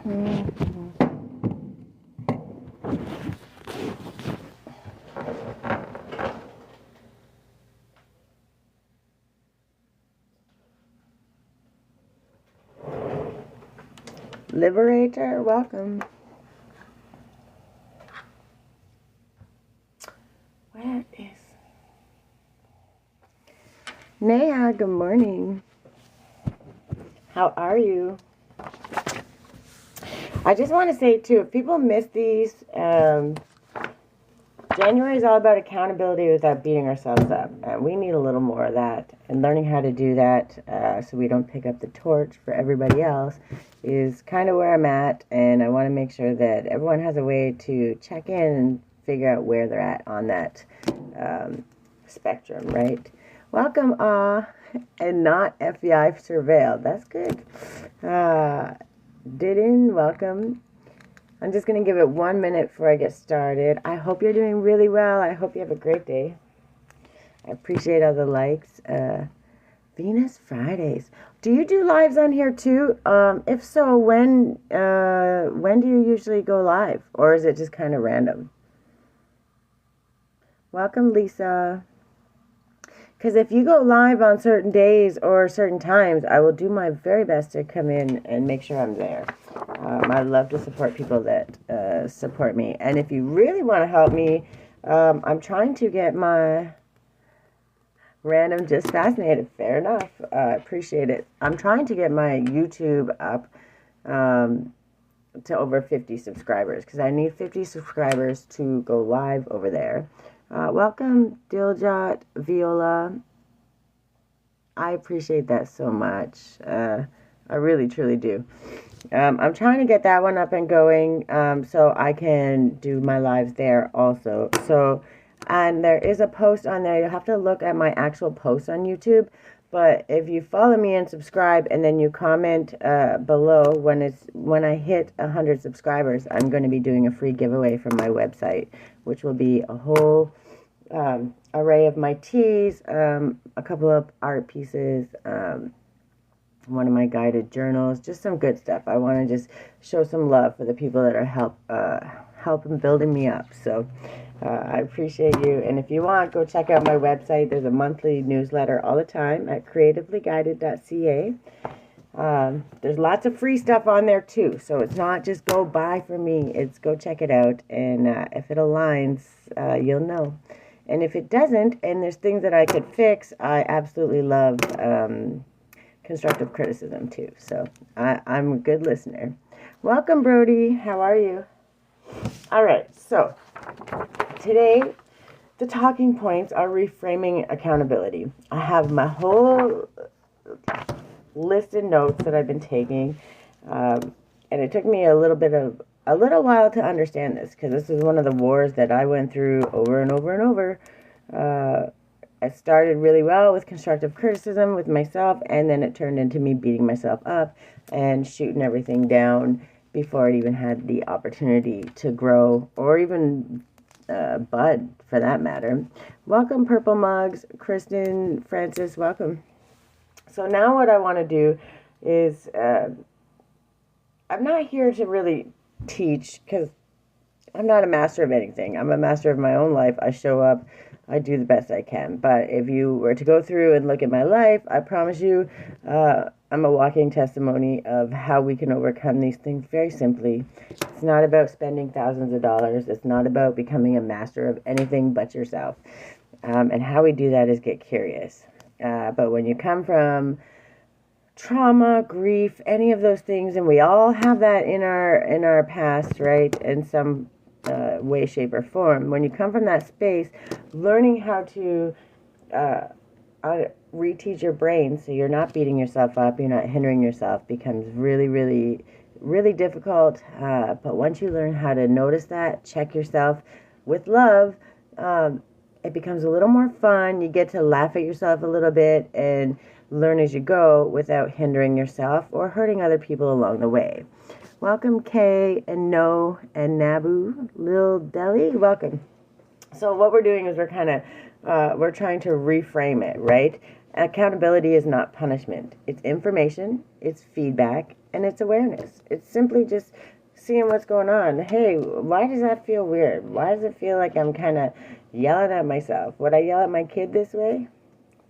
Mm-hmm. Liberator, welcome. Where is Neha? Good morning. How are you? I just want to say too, if people miss these, January is all about accountability without beating ourselves up. We need a little more of that, and learning how to do that so we don't pick up the torch for everybody else is kind of where I'm at, and I want to make sure that everyone has a way to check in and figure out where they're at on that spectrum, right? Welcome, and not FBI surveilled. That's good. Didn't welcome. I'm just going to give it 1 minute before I get started. I hope you're doing really well. I hope you have a great day. I appreciate all the likes. Venus Fridays. Do you do lives on here too? If so, when do you usually go live? Or is it just kind of random? Welcome, Lisa. Because if you go live on certain days or certain times, I will do my very best to come in and make sure I'm there. I love to support people that support me. And if you really want to help me, I'm trying to get my random just fascinated. Fair enough. Appreciate it. I'm trying to get my YouTube up to over 50 subscribers because I need 50 subscribers to go live over there. Welcome, Diljot, Viola. I appreciate that so much. I really, truly do. I'm trying to get that one up and going so I can do my lives there also. So, and there is a post on there. You'll have to look at my actual post on YouTube. But if you follow me and subscribe and then you comment below when I hit 100 subscribers, I'm going to be doing a free giveaway from my website, which will be a whole array of my teas, a couple of art pieces, one of my guided journals, just some good stuff. I want to just show some love for the people that are helping building me up. So I appreciate you. And if you want, go check out my website. There's a monthly newsletter all the time at creativelyguided.ca. There's lots of free stuff on there too. So it's not just go buy from me. It's go check it out. And if it aligns, you'll know. And if it doesn't, and there's things that I could fix, I absolutely love constructive criticism too. So I'm a good listener. Welcome, Brody. How are you? All right. So today, the talking points are reframing accountability. I have my whole list of notes that I've been taking, and it took me a little while to understand this because this is one of the wars that I went through over and over and over. I started really well with constructive criticism with myself, and then it turned into me beating myself up and shooting everything down before it even had the opportunity to grow or even bud, for that matter. Welcome, Purple Mugs. Kristen, Francis, welcome. So now what I want to do is, I'm not here to really teach because I'm not a master of anything. I'm a master of my own life. I show up, I do the best I can. But if you were to go through and look at my life, I promise you, I'm a walking testimony of how we can overcome these things very simply. It's not about spending thousands of dollars. It's not about becoming a master of anything but yourself. And how we do that is get curious. But when you come from trauma, grief, any of those things, and we all have that in our past, right? In some way, shape, or form. When you come from that space, learning how to reteach your brain so you're not beating yourself up, you're not hindering yourself, becomes really, really, really difficult. But once you learn how to notice that, check yourself with love, it becomes a little more fun. You get to laugh at yourself a little bit and learn as you go without hindering yourself or hurting other people along the way. Welcome, Kay and No and Nabu, Lil Deli, welcome. So what we're doing is we're trying to reframe it, right? Accountability is not punishment. It's information, it's feedback, and it's awareness. It's simply just seeing what's going on. Hey, why does that feel weird? Why does it feel like I'm kind of yelling at myself? Would I yell at my kid this way?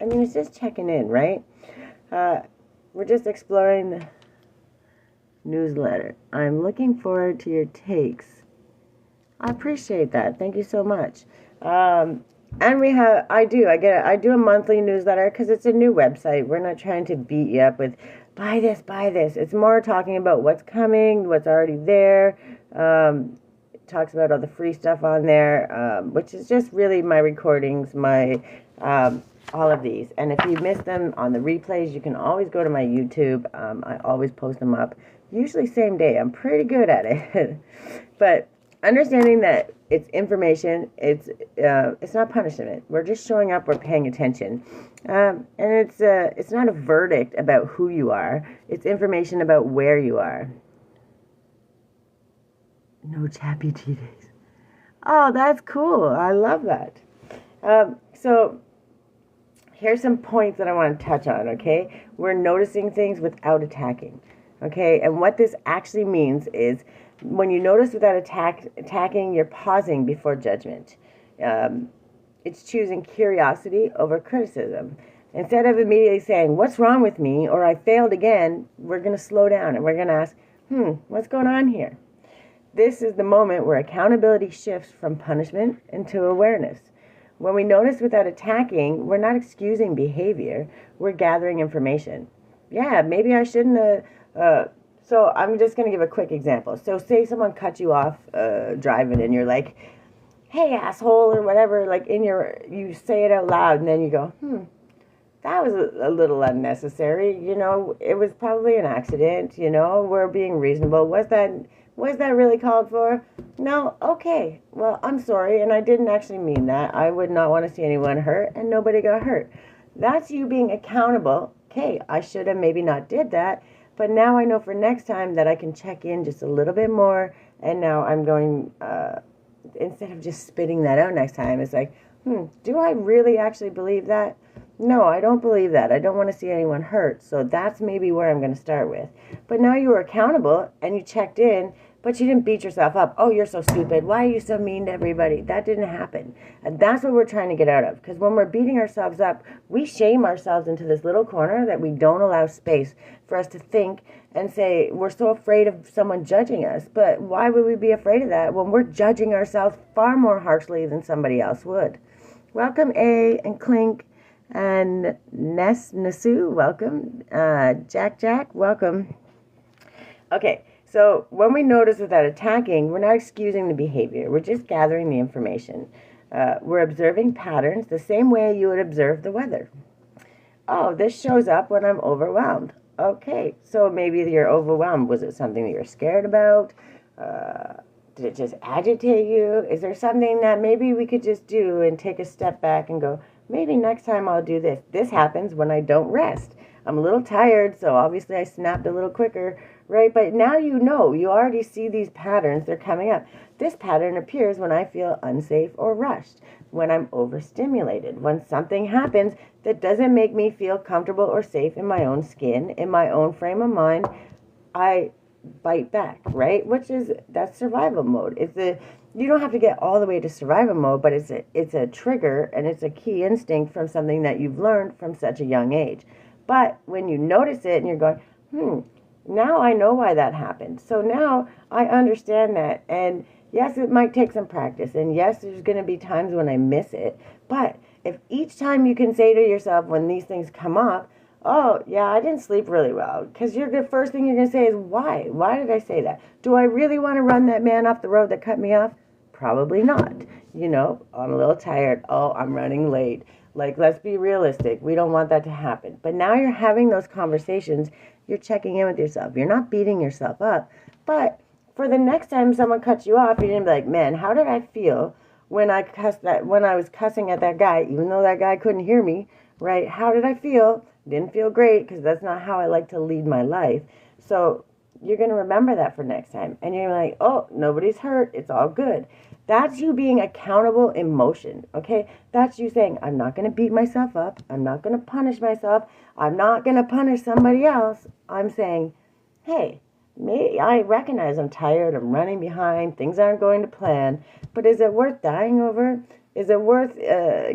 I mean, it's just checking in, right? We're just exploring the newsletter. I'm looking forward to your takes. I appreciate that. Thank you so much. And I do a monthly newsletter because it's a new website. We're not trying to beat you up with buy this, buy this. It's more talking about what's coming, what's already there. It talks about all the free stuff on there, which is just really my recordings, my all of these. And if you miss them on the replays, you can always go to my YouTube. I always post them up, usually same day. I'm pretty good at it. But understanding that it's information, it's not punishment. We're just showing up, we're paying attention. And it's not a verdict about who you are. It's information about where you are. No chappy tea days. Oh, that's cool. I love that. So here's some points that I want to touch on, okay? We're noticing things without attacking, okay? And what this actually means is when you notice without attacking, you're pausing before judgment. It's choosing curiosity over criticism. Instead of immediately saying, what's wrong with me, or I failed again, we're going to slow down and we're going to ask, what's going on here? This is the moment where accountability shifts from punishment into awareness. When we notice without attacking, we're not excusing behavior, we're gathering information. Yeah, maybe I shouldn't have... So I'm just going to give a quick example. So say someone cut you off driving and you're like, hey, asshole, or whatever, like you say it out loud and then you go, that was a little unnecessary. You know, it was probably an accident. You know, we're being reasonable. Was that really called for? No? Okay. Well, I'm sorry, and I didn't actually mean that. I would not want to see anyone hurt, and nobody got hurt. That's you being accountable. Okay, I should have maybe not did that. But now I know for next time that I can check in just a little bit more. And now I'm going, instead of just spitting that out next time, it's like, do I really actually believe that? No, I don't believe that. I don't want to see anyone hurt. So that's maybe where I'm going to start with. But now you were accountable and you checked in, but you didn't beat yourself up. Oh, you're so stupid. Why are you so mean to everybody? That didn't happen. And that's what we're trying to get out of. Because when we're beating ourselves up, we shame ourselves into this little corner that we don't allow space for us to think and say, we're so afraid of someone judging us. But why would we be afraid of that when we're judging ourselves far more harshly than somebody else would? Welcome, A and Clink and Nasu, welcome. Jack, welcome. Okay. So when we notice without attacking, we're not excusing the behavior. We're just gathering the information. We're observing patterns the same way you would observe the weather. Oh, this shows up when I'm overwhelmed. Okay, so maybe you're overwhelmed. Was it something that you're scared about? Did it just agitate you? Is there something that maybe we could just do and take a step back and go, maybe next time I'll do this. This happens when I don't rest. I'm a little tired, so obviously I snapped a little quicker, right? But now you know, you already see these patterns, they're coming up. This pattern appears when I feel unsafe or rushed, when I'm overstimulated, when something happens that doesn't make me feel comfortable or safe in my own skin, in my own frame of mind, I bite back, right? That's survival mode. You don't have to get all the way to survival mode, but it's a trigger and it's a key instinct from something that you've learned from such a young age. But when you notice it and you're going, now I know why that happened. So now I understand that. And yes, it might take some practice. And yes, there's going to be times when I miss it. But if each time you can say to yourself when these things come up, oh, yeah, I didn't sleep really well. Because the first thing you're going to say is, why? Why did I say that? Do I really want to run that man off the road that cut me off? Probably not. You know, I'm a little tired. Oh, I'm running late. Like, let's be realistic. We don't want that to happen. But now you're having those conversations. You're checking in with yourself. You're not beating yourself up. But for the next time someone cuts you off, you're going to be like, man, how did I feel when I was cussing at that guy, even though that guy couldn't hear me, right? How did I feel? Didn't feel great because that's not how I like to lead my life. So you're going to remember that for next time. And you're like, oh, nobody's hurt. It's all good. That's you being accountable in motion, okay? That's you saying, I'm not going to beat myself up. I'm not going to punish myself. I'm not going to punish somebody else. I'm saying, hey, I recognize I'm tired. I'm running behind. Things aren't going to plan. But is it worth dying over? Is it worth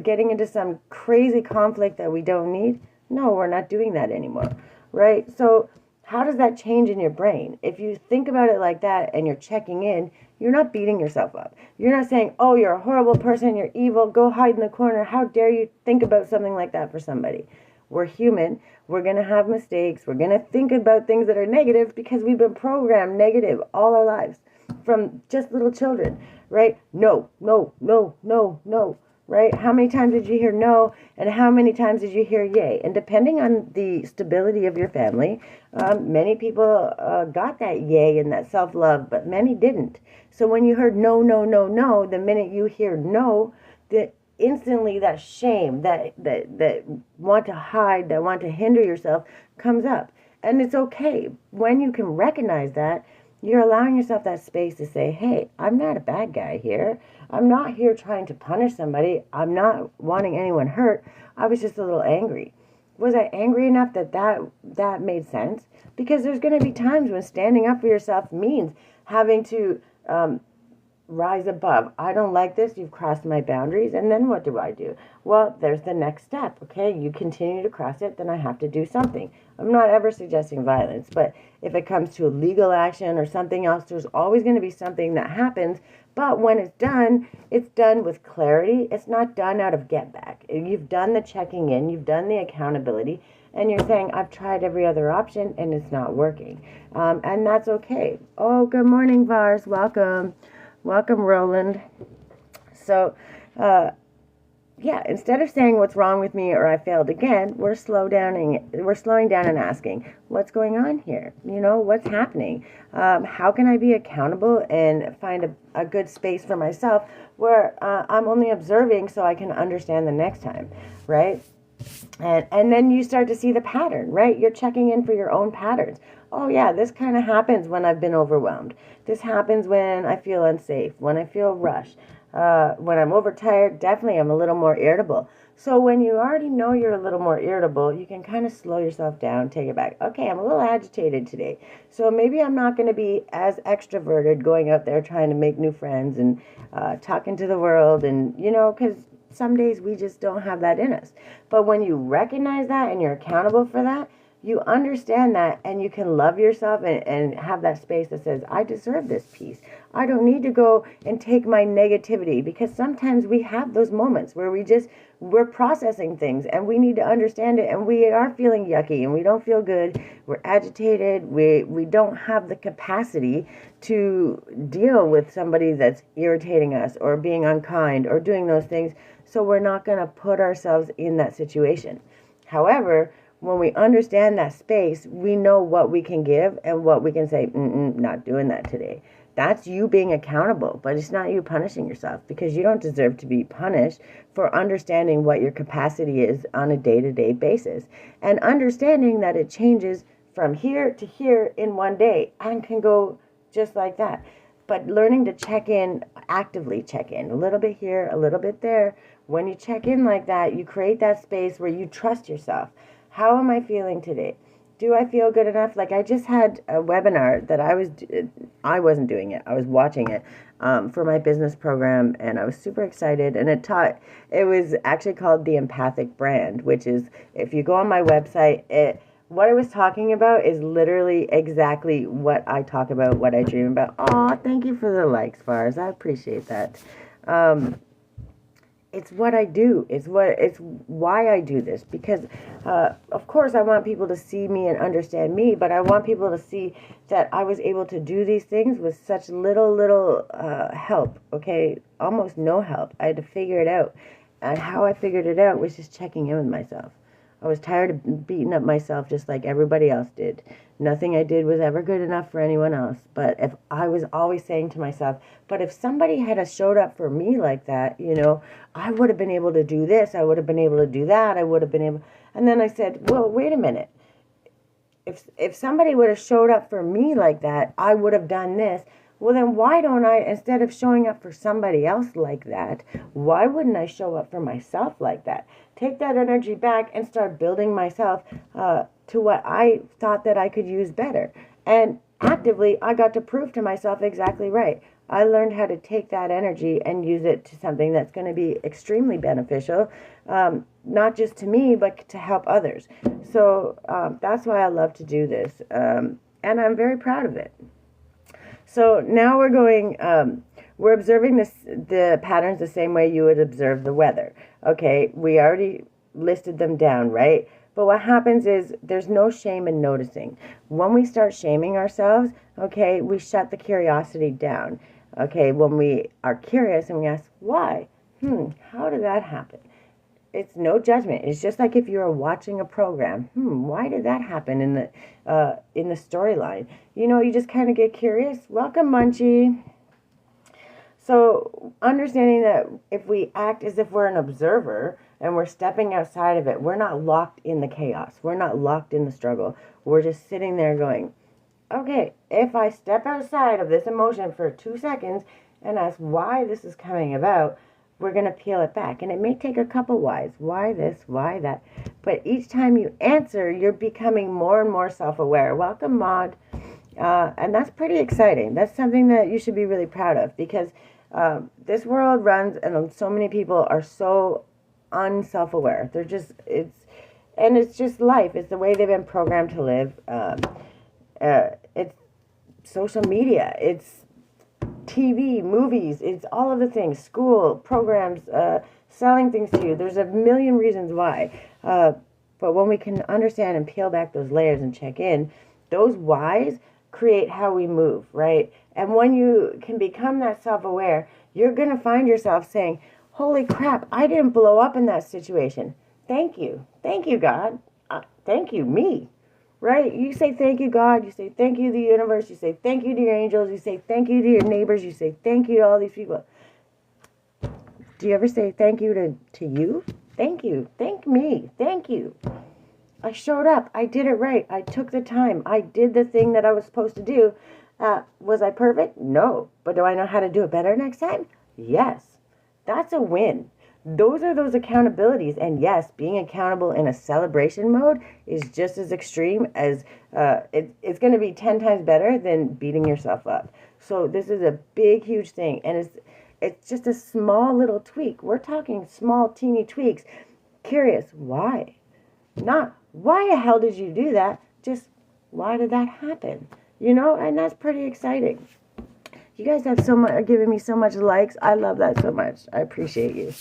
getting into some crazy conflict that we don't need? No, we're not doing that anymore, right? So how does that change in your brain? If you think about it like that and you're checking in, you're not beating yourself up. You're not saying, oh, you're a horrible person, you're evil, go hide in the corner. How dare you think about something like that for somebody? We're human. We're going to have mistakes. We're going to think about things that are negative because we've been programmed negative all our lives from just little children, right? No, no, no, no, no, right? How many times did you hear no, and how many times did you hear yay? And depending on the stability of your family, many people got that yay and that self-love, but many didn't. So when you heard no, no, no, no, the minute you hear no, instantly that shame, that want to hide, that want to hinder yourself comes up. And it's okay. When you can recognize that, you're allowing yourself that space to say, hey, I'm not a bad guy here. I'm not here trying to punish somebody. I'm not wanting anyone hurt. I was just a little angry. Was I angry enough that made sense? Because there's going to be times when standing up for yourself means having to rise above. I don't like this. You've crossed my boundaries. And then what do I do? Well, there's the next step. Okay, you continue to cross it, then I have to do something. I'm not ever suggesting violence, but if it comes to a legal action or something else, there's always going to be something that happens. But when it's done with clarity. It's not done out of get back. You've done the checking in, you've done the accountability, and you're saying, I've tried every other option and it's not working. And that's okay. Oh, good morning, Vars. Welcome. Welcome, Roland. So, yeah, instead of saying what's wrong with me or I failed again, we're slowing down and asking, what's going on here? You know, what's happening? How can I be accountable and find a good space for myself where I'm only observing so I can understand the next time, right? And then you start to see the pattern, right? You're checking in for your own patterns. Oh yeah, this kind of happens when I've been overwhelmed. This happens when I feel unsafe, when I feel rushed, when I'm overtired. Definitely I'm a little more irritable. So when you already know you're a little more irritable, you can kind of slow yourself down, take it back. Okay, I'm a little agitated today. So maybe I'm not going to be as extroverted going out there trying to make new friends and talking to the world, and you know, because some days we just don't have that in us. But when you recognize that and you're accountable for that, you understand that, and you can love yourself and have that space that says, I deserve this peace. I don't need to go and take my negativity, because sometimes we have those moments where we're processing things and we need to understand it, and we are feeling yucky and we don't feel good. We're agitated. We don't have the capacity to deal with somebody that's irritating us or being unkind or doing those things. So we're not going to put ourselves in that situation. However, when we understand that space, we know what we can give and what we can say, not doing that today. That's you being accountable, but it's not you punishing yourself, because you don't deserve to be punished for understanding what your capacity is on a day-to-day basis, and understanding that it changes from here to here in one day and can go just like that. But learning to check in, actively check in, a little bit here, a little bit there. When you check in like that, you create that space where you trust yourself. How am I feeling today? Do I feel good enough? Like I just had a webinar that I wasn't doing it. I was watching it for my business program, and I was super excited. And it was actually called The Empathic Brand, which is, if you go on my website, what I was talking about is literally exactly what I talk about, what I dream about. Oh, thank you for the likes, Fars. I appreciate that. It's what I do. It's why I do this. Because, of course, I want people to see me and understand me, but I want people to see that I was able to do these things with such little help, okay? Almost no help. I had to figure it out. And how I figured it out was just checking in with myself. I was tired of beating up myself just like everybody else did. Nothing I did was ever good enough for anyone else. But if I was always saying to myself, but if somebody had showed up for me like that, you know, I would have been able to do this. I would have been able to do that. I would have been able. And then I said, well, wait a minute. If somebody would have showed up for me like that, I would have done this. Well, then why don't I, instead of showing up for somebody else like that, why wouldn't I show up for myself like that? Take that energy back and start building myself to what I thought that I could use better. And actively, I got to prove to myself exactly right. I learned how to take that energy and use it to something that's going to be extremely beneficial, not just to me, but to help others. So that's why I love to do this. And I'm very proud of it. So now we're observing the patterns the same way you would observe the weather. Okay, we already listed them down, right? But what happens is there's no shame in noticing. When we start shaming ourselves, okay, we shut the curiosity down. Okay, when we are curious and we ask, why? How did that happen? It's no judgment. It's just like if you were watching a program. Why did that happen in the storyline? You just kind of get curious. Welcome, Munchie. So understanding that if we act as if we're an observer and we're stepping outside of it, we're not locked in the chaos. We're not locked in the struggle. We're just sitting there going, okay, if I step outside of this emotion for 2 seconds and ask why this is coming about, we're going to peel it back. And it may take a couple whys. Why this? Why that? But each time you answer, you're becoming more and more self-aware. Welcome, Maud. And that's pretty exciting. That's something that you should be really proud of, because this world runs, and so many people are so unself-aware. It's just life. It's the way they've been programmed to live. It's social media. It's TV, movies, it's all of the things, school, programs, selling things to you. There's a million reasons why. But when we can understand and peel back those layers and check in, those whys create how we move, right? And when you can become that self-aware, you're going to find yourself saying, holy crap, I didn't blow up in that situation. Thank you. Thank you, God. Thank you, me. Right? You say thank you, God. You say thank you to the universe. You say thank you to your angels. You say thank you to your neighbors. You say thank you to all these people. Do you ever say thank you to you? Thank you. Thank me. Thank you. I showed up. I did it right. I took the time. I did the thing that I was supposed to do. Was I perfect? No. But do I know how to do it better next time? Yes. That's a win. Those are those accountabilities. And yes, being accountable in a celebration mode is just as extreme as it's going to be 10 times better than beating yourself up. So this is a big, huge thing. And it's just a small little tweak. We're talking small, teeny tweaks. Curious, why? Not, why the hell did you do that? Just, why did that happen? And that's pretty exciting. You guys have given me so much likes. I love that so much. I appreciate you.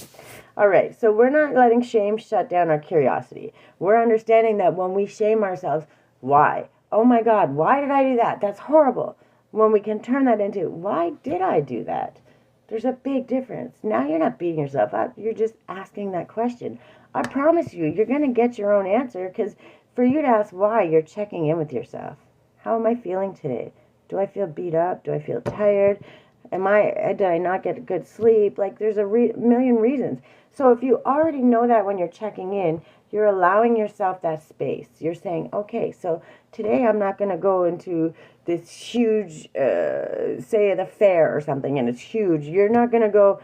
All right, so we're not letting shame shut down our curiosity. We're understanding that when we shame ourselves, why? Oh my God, why did I do that? That's horrible. When we can turn that into, why did I do that? There's a big difference. Now you're not beating yourself up. You're just asking that question. I promise you're going to get your own answer, because for you to ask why, you're checking in with yourself. How am I feeling today? Do I feel beat up? Do I feel tired? Did I not get good sleep? Like, there's a million reasons. So if you already know that when you're checking in, you're allowing yourself that space. You're saying, okay, so today I'm not going to go into this huge, say at a fair or something, and it's huge. You're not going to go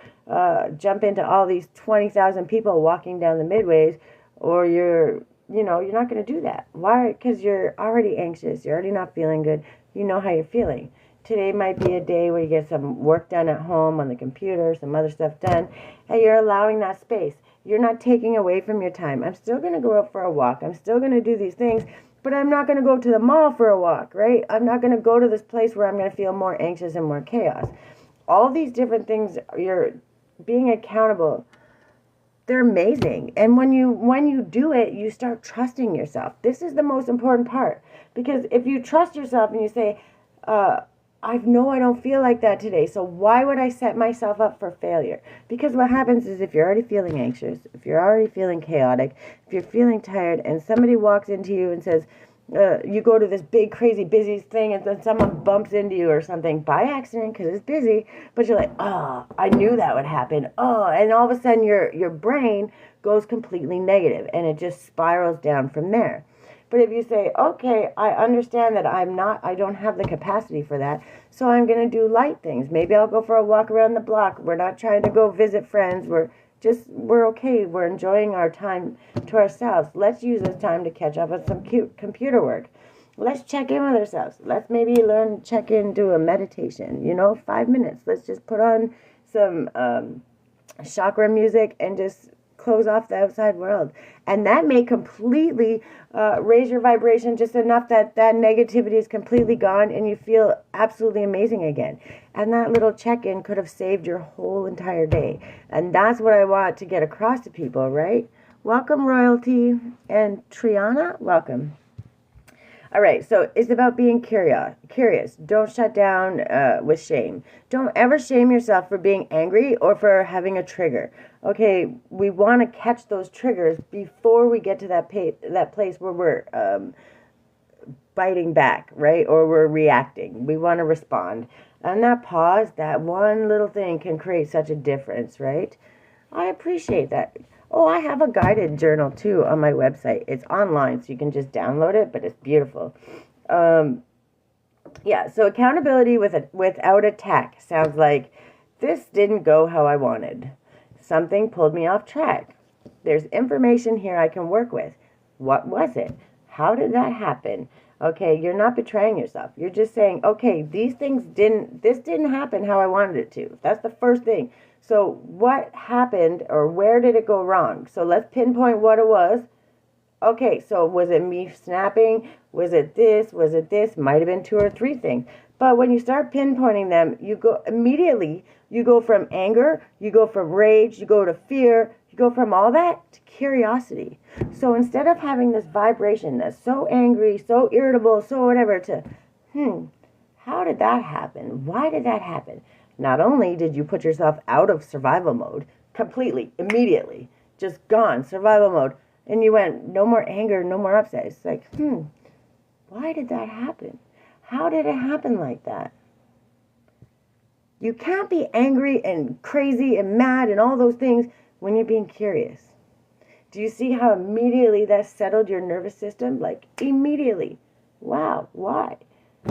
jump into all these 20,000 people walking down the midways, or you're not going to do that. Why? Because you're already anxious. You're already not feeling good. You know how you're feeling. Today might be a day where you get some work done at home on the computer, some other stuff done, and you're allowing that space. You're not taking away from your time. I'm still going to go out for a walk. I'm still going to do these things, but I'm not going to go to the mall for a walk, right? I'm not going to go to this place where I'm going to feel more anxious and more chaos. All these different things, you're being accountable. They're amazing. And when you do it, you start trusting yourself. This is the most important part. Because if you trust yourself and you say, I know I don't feel like that today, so why would I set myself up for failure? Because what happens is, if you're already feeling anxious, if you're already feeling chaotic, if you're feeling tired, and somebody walks into you and says, you go to this big, crazy, busy thing, and then someone bumps into you or something by accident because it's busy, but you're like, oh, I knew that would happen. Oh, and all of a sudden your brain goes completely negative, and it just spirals down from there. But if you say, okay, I understand that I don't have the capacity for that, so I'm going to do light things. Maybe I'll go for a walk around the block. We're not trying to go visit friends. We're okay. We're enjoying our time to ourselves. Let's use this time to catch up on some cute computer work. Let's check in with ourselves. Let's maybe check in, do a meditation, 5 minutes. Let's just put on some chakra music and just close off the outside world. And that may completely raise your vibration just enough that negativity is completely gone and you feel absolutely amazing again. And that little check-in could have saved your whole entire day. And that's what I want to get across to people, right? Welcome, Royalty. And Triana, welcome. All right, so it's about being curious. Don't shut down with shame. Don't ever shame yourself for being angry or for having a trigger. Okay, we want to catch those triggers before we get to that place where we're biting back, right? Or we're reacting. We want to respond. And that pause, that one little thing can create such a difference, right? I appreciate that. Oh, I have a guided journal too on my website. It's online, so you can just download it, but it's beautiful. Yeah, so accountability without attack sounds like this didn't go how I wanted. Something pulled me off track. There's information here I can work with. What was it? How did that happen? Okay, you're not betraying yourself. You're just saying, okay, this didn't happen how I wanted it to. That's the first thing. So what happened or where did it go wrong? So let's pinpoint what it was. Okay, so was it me snapping? Was it this? Was it this? Might have been 2 or 3 things. But when you start pinpointing them, you go from anger, you go from rage, you go to fear, you go from all that to curiosity. So instead of having this vibration that's so angry, so irritable, so whatever, to, how did that happen? Why did that happen? Not only did you put yourself out of survival mode completely, immediately, just gone, survival mode, and you went, no more anger, no more upset. It's like, why did that happen? How did it happen like that? You can't be angry and crazy and mad and all those things when you're being curious. Do you see how immediately that settled your nervous system? Like, immediately. Wow, why?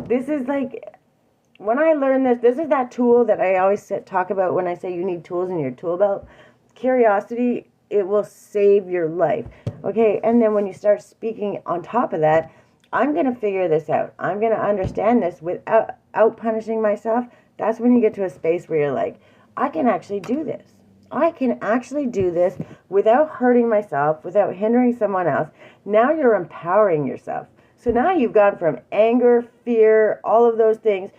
This is like... When I learned this is that tool that I always talk about when I say you need tools in your tool belt. Curiosity, it will save your life. Okay, and then when you start speaking on top of that, I'm going to figure this out. I'm going to understand this without punishing myself. That's when you get to a space where you're like, I can actually do this. I can actually do this without hurting myself, without hindering someone else. Now you're empowering yourself. So now you've gone from anger, fear, all of those things,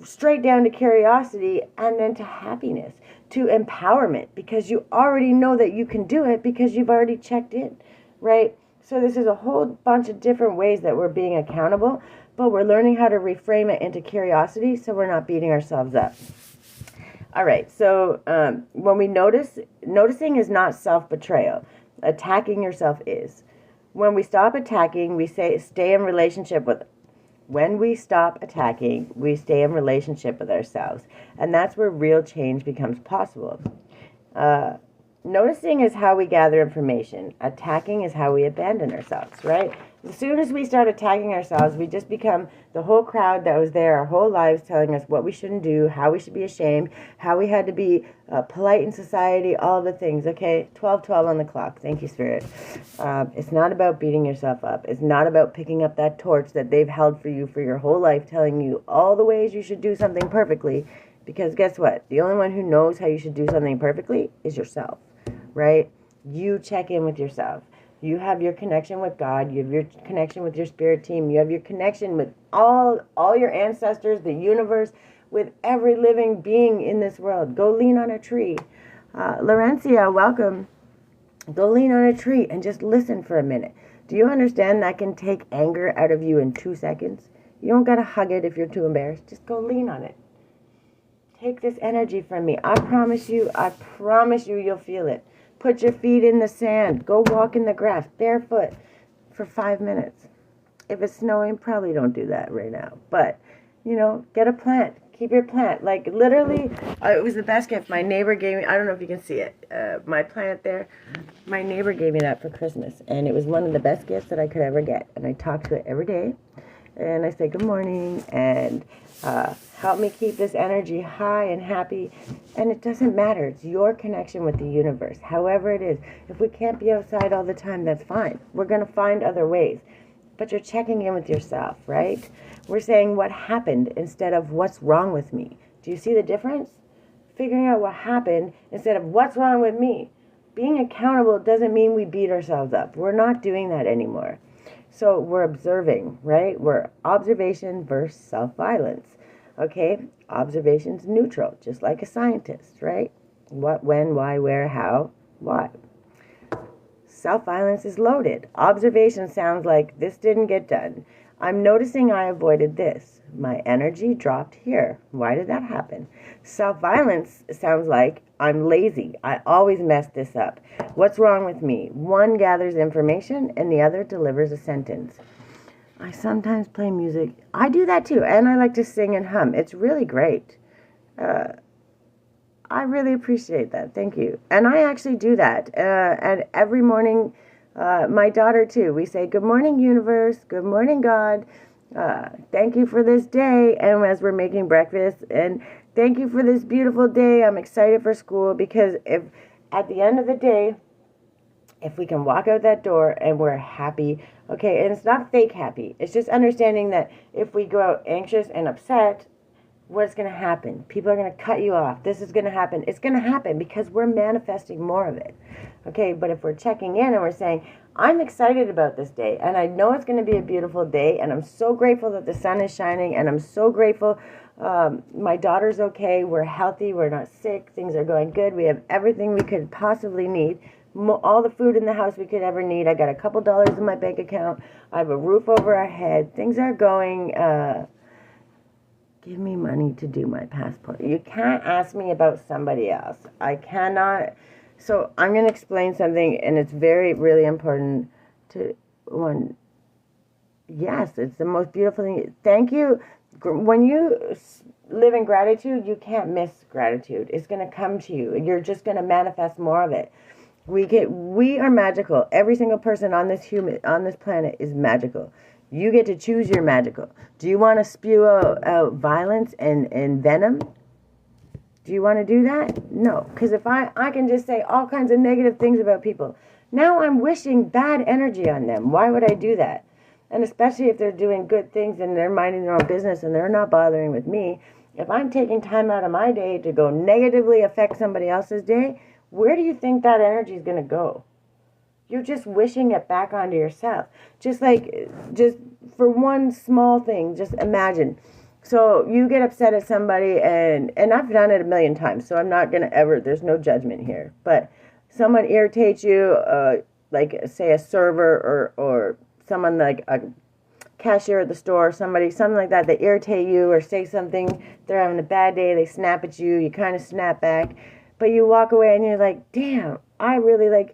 straight down to curiosity and then to happiness, to empowerment, because you already know that you can do it because you've already checked in, right? So this is a whole bunch of different ways that we're being accountable, but we're learning how to reframe it into curiosity so we're not beating ourselves up. All right, so when we noticing is not self-betrayal. Attacking yourself is. When we stop attacking, we stay in relationship with. When we stop attacking, we stay in relationship with ourselves. And that's where real change becomes possible. Noticing is how we gather information. Attacking is how we abandon ourselves, right? As soon as we start attacking ourselves, we just become the whole crowd that was there our whole lives telling us what we shouldn't do, how we should be ashamed, how we had to be polite in society, all the things, okay? 12:12 on the clock. Thank you, Spirit. It's not about beating yourself up. It's not about picking up that torch that they've held for you for your whole life, telling you all the ways you should do something perfectly. Because guess what? The only one who knows how you should do something perfectly is yourself, right? You check in with yourself. You have your connection with God. You have your connection with your spirit team. You have your connection with all your ancestors, the universe, with every living being in this world. Go lean on a tree. Laurencia, welcome. Go lean on a tree and just listen for a minute. Do you understand that can take anger out of you in 2 seconds? You don't got to hug it if you're too embarrassed. Just go lean on it. Take this energy from me. I promise you, you'll feel it. Put your feet in the sand. Go walk in the grass barefoot for 5 minutes. If it's snowing, probably don't do that right now. But, get a plant. Keep your plant. Like, literally, it was the best gift. My neighbor gave me, I don't know if you can see it, my plant there. My neighbor gave me that for Christmas, and it was one of the best gifts that I could ever get. And I talk to it every day, and I say good morning, and help me keep this energy high and happy. And it doesn't matter. It's your connection with the universe, however it is. If we can't be outside all the time, that's fine. We're going to find other ways. But you're checking in with yourself, right? We're saying what happened instead of what's wrong with me. Do you see the difference? Figuring out what happened instead of what's wrong with me. Being accountable doesn't mean we beat ourselves up. We're not doing that anymore. So we're observing, right? We're observation versus self-violence. Okay? Observation's neutral, just like a scientist, right? What, when, why, where, how, why. Self-violence is loaded. Observation sounds like, this didn't get done. I'm noticing I avoided this. My energy dropped here. Why did that happen? Self-violence sounds like, I'm lazy. I always mess this up. What's wrong with me? One gathers information and the other delivers a sentence. I sometimes play music. I do that too, and I like to sing and hum. It's really great. I really appreciate that. Thank you. And I actually do that. And every morning, my daughter too, we say, good morning, universe. Good morning, God. Thank you for this day. And as we're making breakfast, and thank you for this beautiful day. I'm excited for school, because if at the end of the day, if we can walk out that door and we're happy, okay, and it's not fake happy. It's just understanding that if we go out anxious and upset, what's going to happen? People are going to cut you off. This is going to happen. It's going to happen because we're manifesting more of it. Okay, but if we're checking in and we're saying, I'm excited about this day, and I know it's going to be a beautiful day, and I'm so grateful that the sun is shining, and I'm so grateful my daughter's okay, we're healthy, we're not sick, things are going good, we have everything we could possibly need, all the food in the house we could ever need, I got a couple dollars in my bank account, I have a roof over our head, things are going... Give me money to do my passport. You can't ask me about somebody else. I cannot. So I'm going to explain something, and it's very, really important to one. Yes, it's the most beautiful thing. Thank you. When you live in gratitude, you can't miss gratitude. It's going to come to you. You're just going to manifest more of it. We are magical. Every single person on this planet is magical. You get to choose your magical. Do you want to spew out violence and venom? Do you want to do that? No. Because if I can just say all kinds of negative things about people, now I'm wishing bad energy on them. Why would I do that? And especially if they're doing good things and they're minding their own business and they're not bothering with me. If I'm taking time out of my day to go negatively affect somebody else's day, where do you think that energy is going to go? You're just wishing it back onto yourself. Just for one small thing, just imagine. So you get upset at somebody, and I've done it a million times, so I'm not going to ever, there's no judgment here. But someone irritates you, like say a server or someone like a cashier at the store, something like that, they irritate you or say something, they're having a bad day, they snap at you, you kind of snap back. But you walk away and you're like, damn, I really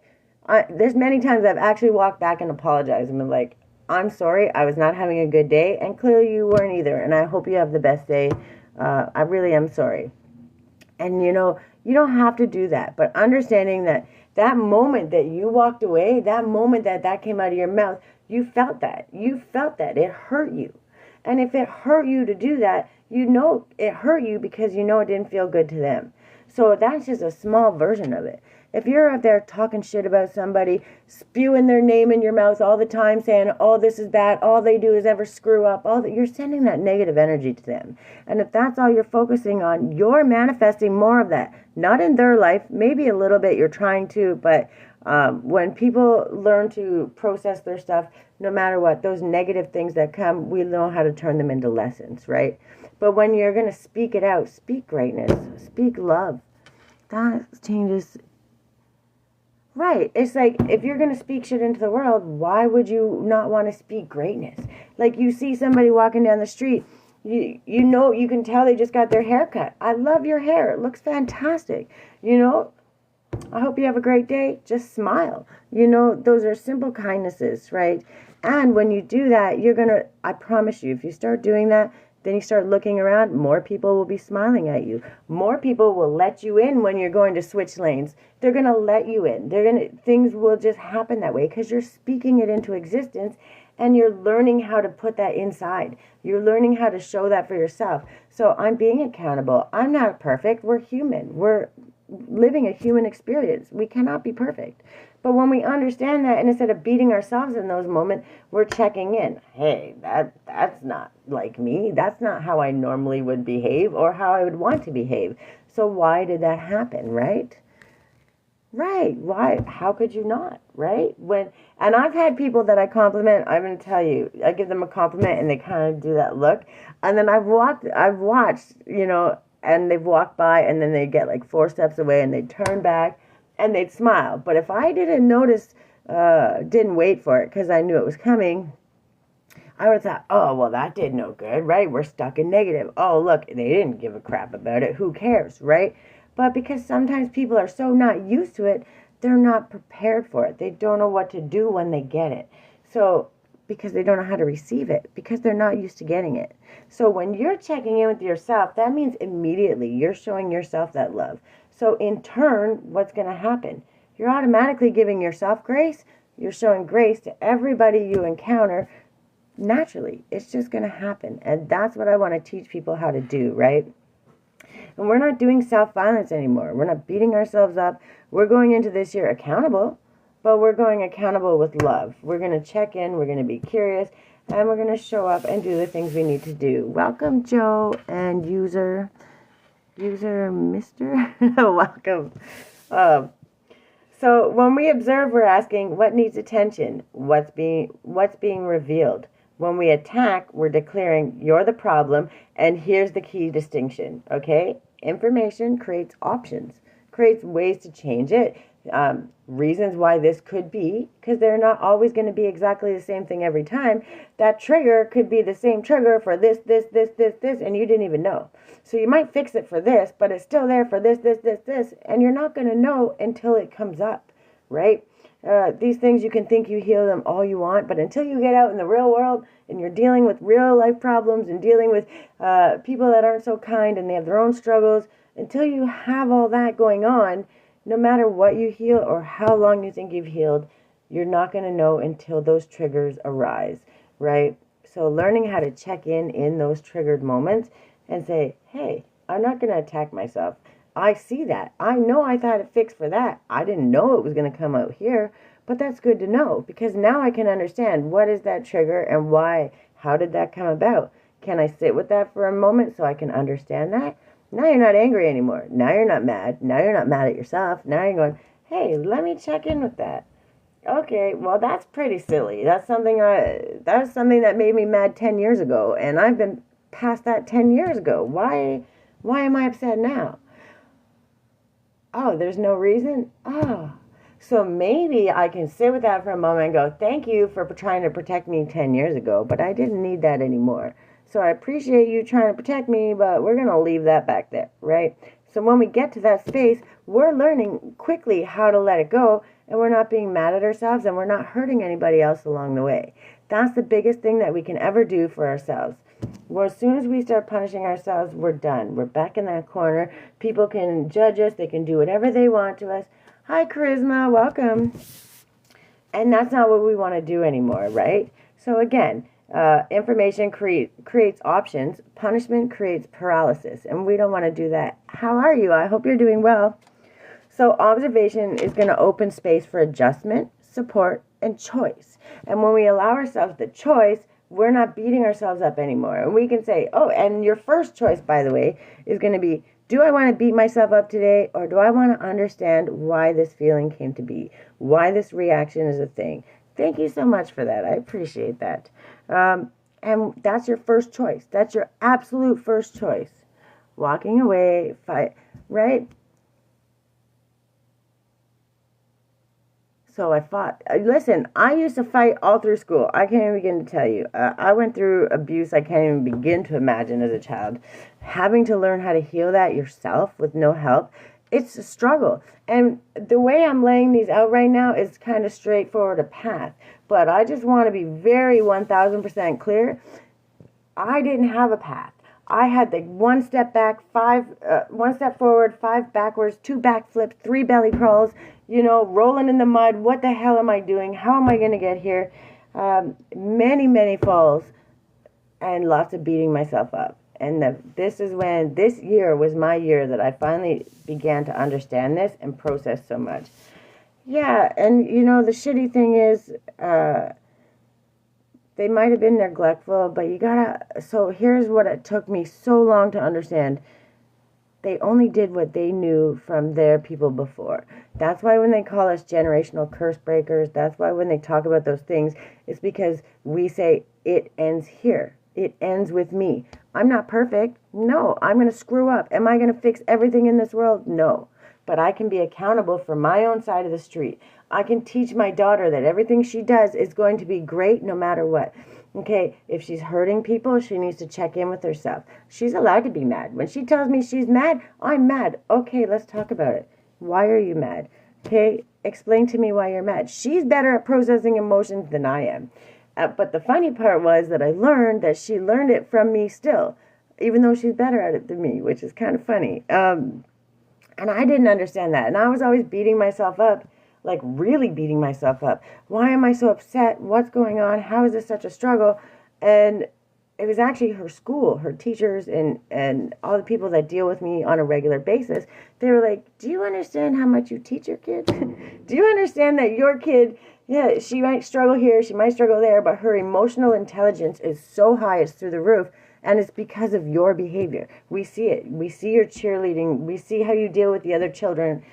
there's many times I've actually walked back and apologized and been like, I'm sorry, I was not having a good day, and clearly you weren't either, and I hope you have the best day. I really am sorry. And you don't have to do that, but understanding that moment that you walked away, that moment that came out of your mouth, you felt that. It hurt you. And if it hurt you to do that, it hurt you because it didn't feel good to them. So that's just a small version of it. If you're out there talking shit about somebody, spewing their name in your mouth all the time, saying, oh, this is bad, all they do is ever screw up, you're sending that negative energy to them. And if that's all you're focusing on, you're manifesting more of that. Not in their life, maybe a little bit you're trying to, but when people learn to process their stuff, no matter what, those negative things that come, we know how to turn them into lessons, right? But when you're going to speak it out, speak greatness, speak love. That changes... Right. It's like, if you're going to speak shit into the world, why would you not want to speak greatness? Like, you see somebody walking down the street, you can tell they just got their hair cut. I love your hair. It looks fantastic. I hope you have a great day. Just smile. Those are simple kindnesses, right? And when you do that, I promise you, if you start doing that, Then you start looking around, more people will be smiling at you. More people will let you in when you're going to switch lanes. They're going to let you in. Things will just happen that way because you're speaking it into existence and you're learning how to put that inside. You're learning how to show that for yourself. So I'm being accountable. I'm not perfect. We're human. We're living a human experience. We cannot be perfect. But when we understand that, and instead of beating ourselves in those moments, we're checking in. Hey, that's not like me. That's not how I normally would behave or how I would want to behave. So why did that happen, right? Right. Why? How could you not? Right? And I've had people that I compliment. I'm going to tell you, I give them a compliment and they kind of do that look. And then I've watched, and they've walked by and then they get like 4 steps away and they turn back and they'd smile. But if I didn't wait for it because I knew it was coming, I would have thought, oh, well, that did no good, right? We're stuck in negative. Oh, look, they didn't give a crap about it. Who cares, right? But because sometimes people are so not used to it, they're not prepared for it. They don't know what to do when they get it. So, because they don't know how to receive it, because they're not used to getting it. So when you're checking in with yourself, that means immediately you're showing yourself that love. So in turn, what's going to happen? You're automatically giving yourself grace. You're showing grace to everybody you encounter naturally. It's just going to happen. And that's what I want to teach people how to do, right? And we're not doing self-violence anymore. We're not beating ourselves up. We're going into this year accountable, but we're going accountable with love. We're going to check in. We're going to be curious. And we're going to show up and do the things we need to do. Welcome, Joe and user Mr. Welcome. So when we observe, we're asking, what needs attention? What's being revealed? When we attack, we're declaring, you're the problem, and here's the key distinction, okay? Information creates options, creates ways to change it, reasons why this could be, because they're not always going to be exactly the same thing every time. That trigger could be the same trigger for this, and you didn't even know. So you might fix it for this, but it's still there for this, and you're not going to know until it comes up, right? These things, you can think you heal them all you want, but until you get out in the real world and you're dealing with real life problems and dealing with people that aren't so kind and they have their own struggles, until you have all that going on, no matter what you heal or how long you think you've healed, you're not going to know until those triggers arise, right? So learning how to check in those triggered moments and say, hey, I'm not going to attack myself. I see that. I know I thought it fixed for that. I didn't know it was going to come out here, but that's good to know because now I can understand what is that trigger and why. How did that come about? Can I sit with that for a moment so I can understand that? Now you're not angry anymore. Now you're not mad. Now you're not mad at yourself. Now you're going, hey, let me check in with that. Okay, well, that's pretty silly. That's something that made me mad 10 years ago, and I've been past that 10 years ago. Why am I upset now? Oh, there's no reason? Oh, so maybe I can sit with that for a moment and go, thank you for trying to protect me 10 years ago, but I didn't need that anymore. So I appreciate you trying to protect me, but we're going to leave that back there, right? So when we get to that space, we're learning quickly how to let it go, and we're not being mad at ourselves, and we're not hurting anybody else along the way. That's the biggest thing that we can ever do for ourselves. Well, as soon as we start punishing ourselves, we're done. We're back in that corner. People can judge us. They can do whatever they want to us. Hi, Charisma. Welcome. And that's not what we want to do anymore, right? So again, information creates options. Punishment creates paralysis. And we don't want to do that. How are you? I hope you're doing well. So observation is going to open space for adjustment, support, and choice. And when we allow ourselves the choice, we're not beating ourselves up anymore. And we can say, oh, and your first choice, by the way, is going to be, do I want to beat myself up today, or do I want to understand why this feeling came to be, why this reaction is a thing? Thank you so much for that. I appreciate that. And that's your first choice. That's your absolute first choice. Walking away, fight, right? So I fought. Listen, I used to fight all through school. I can't even begin to tell you. I went through abuse I can't even begin to imagine as a child. Having to learn how to heal that yourself with no help, it's a struggle. And the way I'm laying these out right now is kind of straightforward a path. But I just want to be very 1000% clear. I didn't have a path. I had the 1 step back, 1 step forward, 5 backwards, 2 backflips, 3 belly crawls, rolling in the mud. What the hell am I doing? How am I going to get here? Many, many falls and lots of beating myself up. And this year was my year that I finally began to understand this and process so much. Yeah, and the shitty thing is, they might have been neglectful, but so here's what it took me so long to understand. They only did what they knew from their people before. That's why when they call us generational curse breakers, that's why when they talk about those things, it's because we say it ends here. It ends with me. I'm not perfect. No, I'm going to screw up. Am I going to fix everything in this world? No. But I can be accountable for my own side of the street. I can teach my daughter that everything she does is going to be great no matter what. Okay, if she's hurting people, she needs to check in with herself. She's allowed to be mad. When she tells me she's mad, I'm mad. Okay, let's talk about it. Why are you mad? Okay, explain to me why you're mad. She's better at processing emotions than I am. But the funny part was that I learned that she learned it from me still, even though she's better at it than me, which is kind of funny. And I didn't understand that. And I was always beating myself up, like really beating myself up. Why am I so upset? What's going on? How is this such a struggle? And it was actually her school, her teachers, and all the people that deal with me on a regular basis. They were like, do you understand how much you teach your kid? Do you understand that your kid, yeah, she might struggle here, she might struggle there, but her emotional intelligence is so high, it's through the roof. And it's because of your behavior. We see it. We see your cheerleading. We see how you deal with the other children.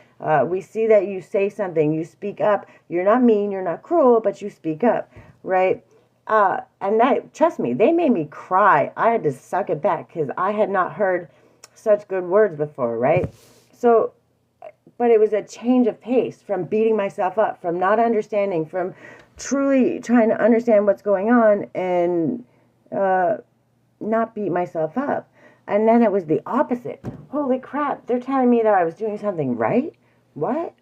We see that you say something. You speak up. You're not mean. You're not cruel, but you speak up, right? And that, trust me, they made me cry. I had to suck it back because I had not heard such good words before, right? So, but it was a change of pace from beating myself up, from not understanding, from truly trying to understand what's going on and not beat myself up. And then it was the opposite. Holy crap, they're telling me that I was doing something right? What?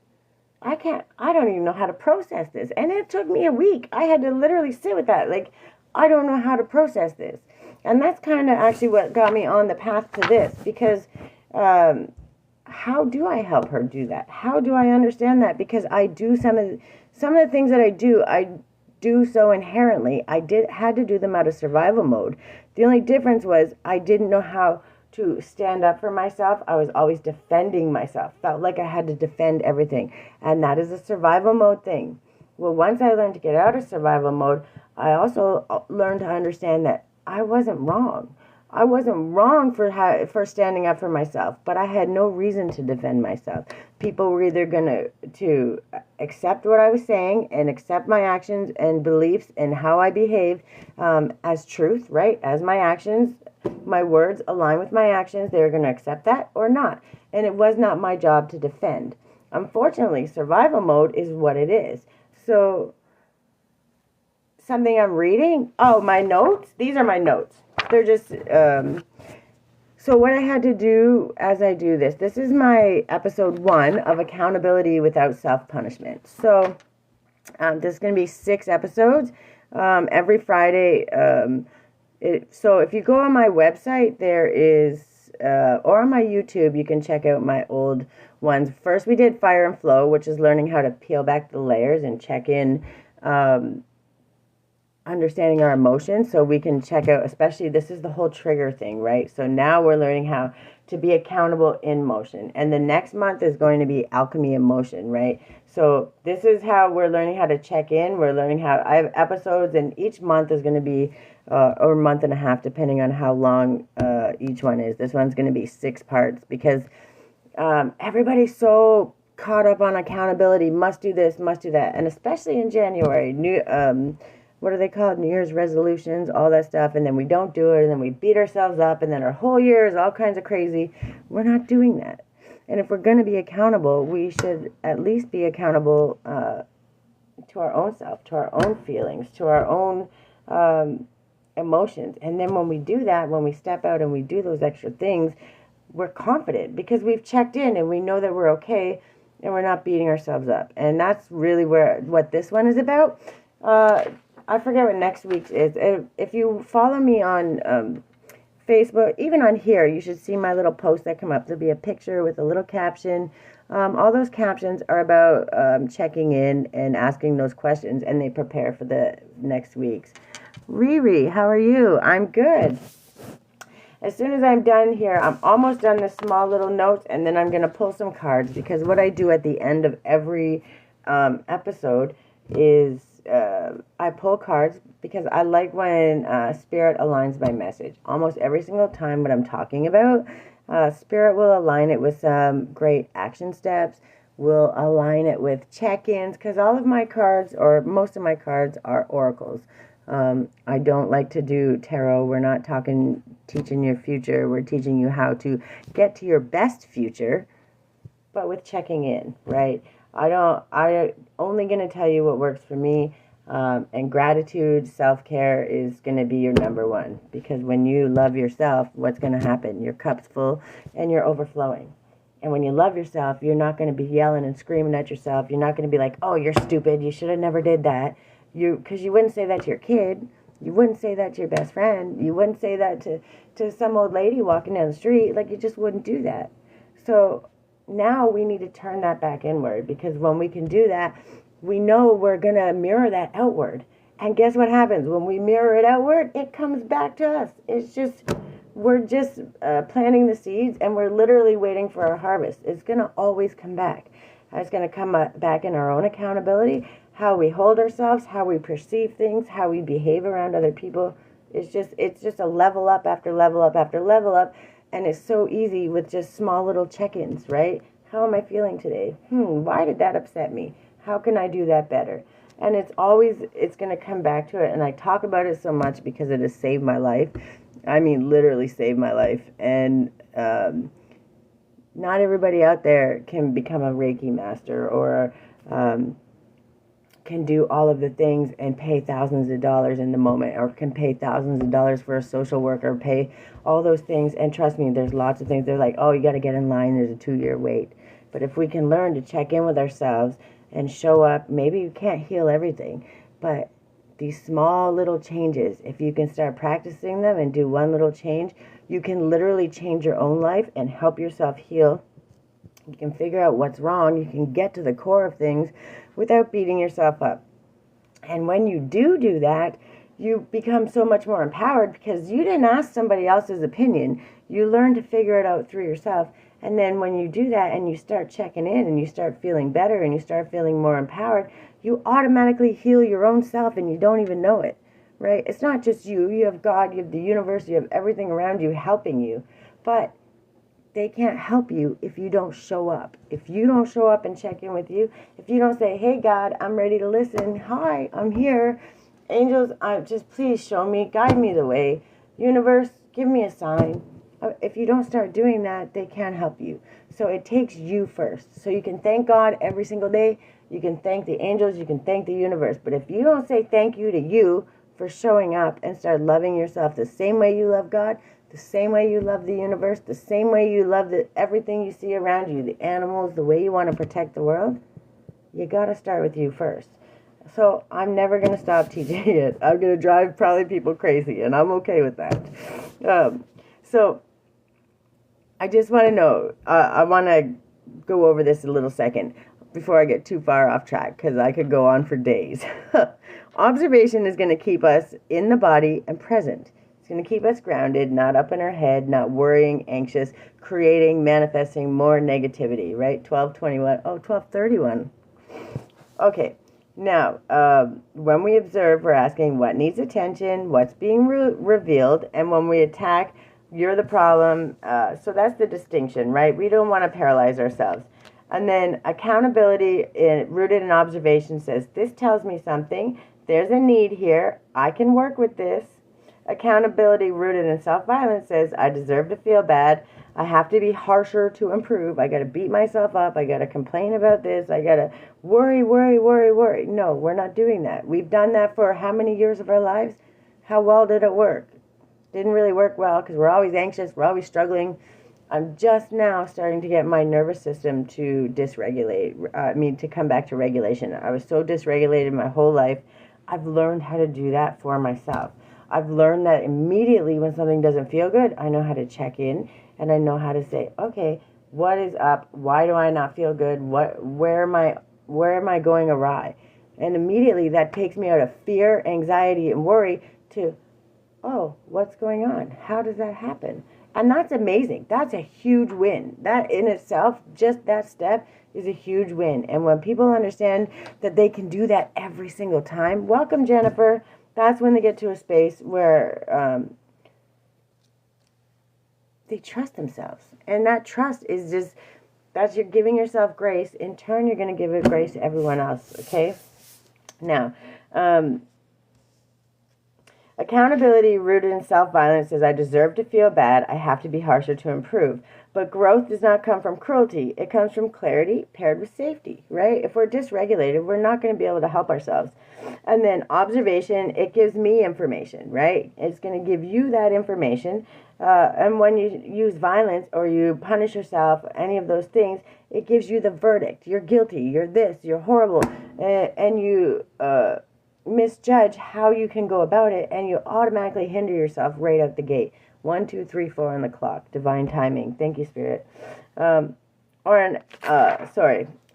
I don't even know how to process this. And it took me a week. I had to literally sit with that. Like, I don't know how to process this. And that's kind of actually what got me on the path to this. Because how do I help her do that? How do I understand that? Because I do some of the things that I do so inherently. I had to do them out of survival mode. The only difference was I didn't know how to stand up for myself. I was always defending myself. Felt like I had to defend everything. And that is a survival mode thing. Well, once I learned to get out of survival mode, I also learned to understand that I wasn't wrong. I wasn't wrong for standing up for myself, but I had no reason to defend myself. People were either going to accept what I was saying and accept my actions and beliefs and how I behaved as truth, right? As my actions, my words align with my actions, they were going to accept that or not. And it was not my job to defend. Unfortunately, survival mode is what it is. So, something I'm reading. Oh, my notes. These are my notes. They're just, so what I had to do as I do this is my episode 1 of accountability without self-punishment. So, this is going to be 6 episodes, every Friday. So if you go on my website, there is, or on my YouTube, you can check out my old ones. First, we did Fire and Flow, which is learning how to peel back the layers and check in, understanding our emotions, so we can check out, especially this is the whole trigger thing, right? So now we're learning how to be accountable in motion. And the next month is going to be alchemy in motion, right? So this is how we're learning how to check in. We're learning how, I have episodes, and each month is going to be, or a month and a half, depending on how long each one is. This one's going to be 6 parts because everybody's so caught up on accountability, must do this, must do that. And especially in January, what are they called? New Year's resolutions, all that stuff. And then we don't do it, and then we beat ourselves up, and then our whole year is all kinds of crazy. We're not doing that. And if we're going to be accountable, we should at least be accountable to our own self, to our own feelings, to our own emotions. And then when we do that, when we step out and we do those extra things, we're confident because we've checked in and we know that we're okay and we're not beating ourselves up. And that's really what this one is about. I forget what next week's is. If you follow me on Facebook, even on here, you should see my little posts that come up. There'll be a picture with a little caption. All those captions are about checking in and asking those questions, and they prepare for the next week's. Riri, how are you? I'm good. As soon as I'm done here, I'm almost done the small little notes, and then I'm going to pull some cards, because what I do at the end of every episode is I pull cards, because I like when Spirit aligns my message. Almost every single time what I'm talking about, Spirit will align it with some great action steps, will align it with check-ins, because all of my cards, or most of my cards, are oracles. I don't like to do tarot. We're not teaching your future. We're teaching you how to get to your best future, but with checking in, right? I only going to tell you what works for me, and gratitude, self-care is going to be your number one, because when you love yourself, what's going to happen? Your cup's full and you're overflowing. And when you love yourself, you're not going to be yelling and screaming at yourself. You're not going to be like, oh, you're stupid. You should have never did that. Because you wouldn't say that to your kid. You wouldn't say that to your best friend. You wouldn't say that to some old lady walking down the street. Like, you just wouldn't do that. So now we need to turn that back inward, because when we can do that, we know we're going to mirror that outward. And guess what happens? When we mirror it outward, it comes back to us. We're just planting the seeds, and we're literally waiting for our harvest. It's going to always come back. It's going to come back in our own accountability, how we hold ourselves, how we perceive things, how we behave around other people. It's just a level up after level up after level up, and it's so easy with just small little check-ins, right? How am I feeling today? Why did that upset me? How can I do that better? And it's going to come back to it, and I talk about it so much because it has saved my life. I mean, literally saved my life. And not everybody out there can become a Reiki master, or can do all of the things and pay thousands of dollars in the moment, or can pay thousands of dollars for a social worker, pay all those things. And trust me, there's lots of things. They're like, oh, you got to get in line. There's a 2-year wait. But if we can learn to check in with ourselves and show up, maybe you can't heal everything, but these small little changes, if you can start practicing them and do one little change, you can literally change your own life and help yourself heal. You can figure out what's wrong. You can get to the core of things without beating yourself up. And when you do that, you become so much more empowered, because you didn't ask somebody else's opinion. You learn to figure it out through yourself. And then when you do that and you start checking in and you start feeling better and you start feeling more empowered, you automatically heal your own self, and you don't even know it, right? It's not just you. You have God, you have the universe, you have everything around you helping you. But they can't help you if you don't show up. If you don't show up and check in with you, if you don't say, hey, God, I'm ready to listen. Hi, I'm here. Angels, just please show me, guide me the way. Universe, give me a sign. If you don't start doing that, they can't help you. So it takes you first. So you can thank God every single day. You can thank the angels. You can thank the universe. But if you don't say thank you to you for showing up and start loving yourself the same way you love God, the same way you love the universe, the same way you love everything you see around you, the animals, the way you want to protect the world, you got to start with you first. So I'm never going to stop teaching it. I'm going to drive probably people crazy, and I'm okay with that. So I just want to know, I want to go over this a little second before I get too far off track, because I could go on for days. Observation is going to keep us in the body and present. It's going to keep us grounded, not up in our head, not worrying, anxious, creating, manifesting more negativity, right? 12:21. Oh, 12:31. Okay. Now, when we observe, we're asking what needs attention, what's being revealed, and when we attack, you're the problem. So that's the distinction, right? We don't want to paralyze ourselves. And then accountability rooted in observation says, this tells me something. There's a need here. I can work with this. Accountability rooted in self-violence says, I deserve to feel bad. I have to be harsher to improve. I got to beat myself up. I got to complain about this. I got to worry. No, we're not doing that. We've done that for how many years of our lives? How well did it work? Didn't really work well, because we're always anxious. We're always struggling. I'm just now starting to get my nervous system to dysregulate. To come back to regulation. I was so dysregulated my whole life. I've learned how to do that for myself. I've learned that immediately when something doesn't feel good, I know how to check in, and I know how to say, okay, what is up? Why do I not feel good? Where am I going awry? And immediately that takes me out of fear, anxiety, and worry to, oh, what's going on? How does that happen? And that's amazing. That's a huge win. That in itself, just that step is a huge win. And when people understand that they can do that every single time, welcome, Jennifer. That's when they get to a space where they trust themselves. And that trust is just, that's you're giving yourself grace. In turn, you're going to give it grace to everyone else, okay? Now, accountability rooted in self-violence says, I deserve to feel bad. I have to be harsher to improve. But growth does not come from cruelty. It comes from clarity paired with safety, right? If we're dysregulated, we're not going to be able to help ourselves. And then observation, it gives me information, right? It's going to give you that information. And when you use violence or you punish yourself, any of those things, it gives you the verdict. You're guilty. You're this. You're horrible. And you misjudge how you can go about it, and you automatically hinder yourself right out the gate. 1, 2, 3, 4 on the clock. Divine timing. Thank you, Spirit.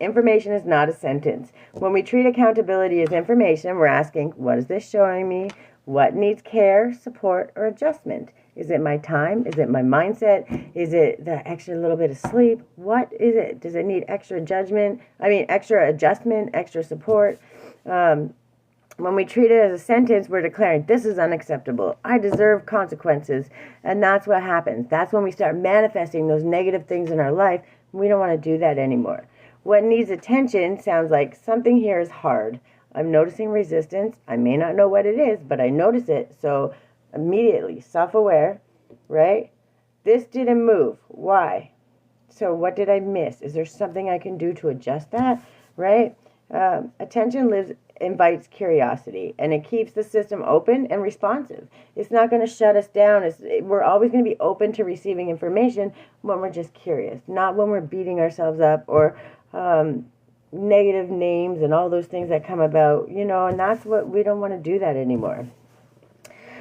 Information is not a sentence. When we treat accountability as information, we're asking, what is this showing me? What needs care, support, or adjustment? Is it my time? Is it my mindset? Is it the extra little bit of sleep? What is it? Does it need extra extra adjustment, extra support? When we treat it as a sentence, we're declaring, this is unacceptable. I deserve consequences. And that's what happens. That's when we start manifesting those negative things in our life. We don't want to do that anymore. What needs attention sounds like something here is hard. I'm noticing resistance. I may not know what it is, but I notice it. So immediately, self-aware, right? This didn't move. Why? So what did I miss? Is there something I can do to adjust that, right? Attention invites curiosity, and it keeps the system open and responsive. It's not going to shut us down. We're always going to be open to receiving information when we're just curious, not when we're beating ourselves up or negative names and all those things that come about, and that's what we don't want to do that anymore.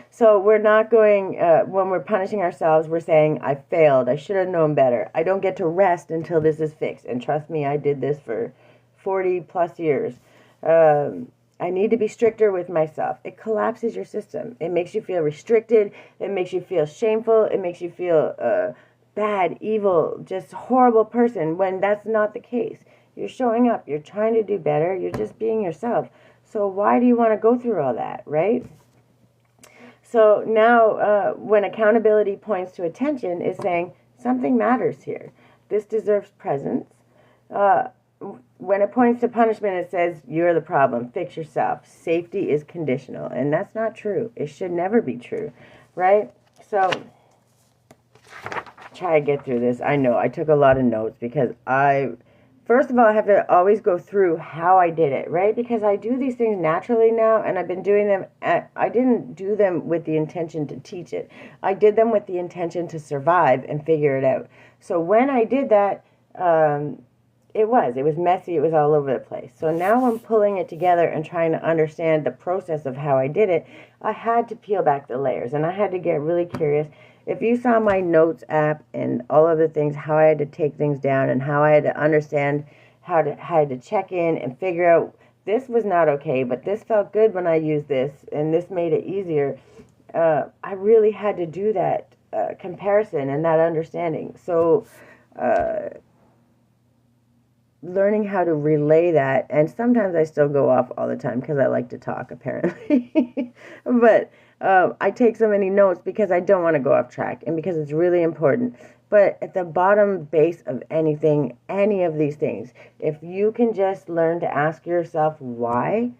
So we're not going, when we're punishing ourselves, we're saying, I failed. I should have known better. I don't get to rest until this is fixed. And trust me, I did this for 40 plus years. I need to be stricter with myself. It collapses your system. It makes you feel restricted. It makes you feel shameful. It makes you feel bad, evil, just horrible person, when that's not the case. You're showing up. You're trying to do better. You're just being yourself. So why do you want to go through all that, right? So now when accountability points to attention, it's saying something matters here. This deserves presence. When it points to punishment, it says, you're the problem. Fix yourself. Safety is conditional. And that's not true. It should never be true, right? So try to get through this. I know I took a lot of notes because first of all, I have to always go through how I did it, right? Because I do these things naturally now, and I've been doing them. I didn't do them with the intention to teach it. I did them with the intention to survive and figure it out. So when I did that, it was messy. It was all over the place. So now I'm pulling it together and trying to understand the process of how I did it. I had to peel back the layers, and I had to get really curious. If you saw my notes app and all of the things, how I had to take things down and how I had to understand how I had to check in and figure out this was not okay, but this felt good when I used this, and this made it easier. I really had to do that comparison and that understanding. So learning how to relay that, and sometimes I still go off all the time because I like to talk, apparently. But I take so many notes because I don't want to go off track and because it's really important. But at the bottom base of anything, any of these things, if you can just learn to ask yourself why,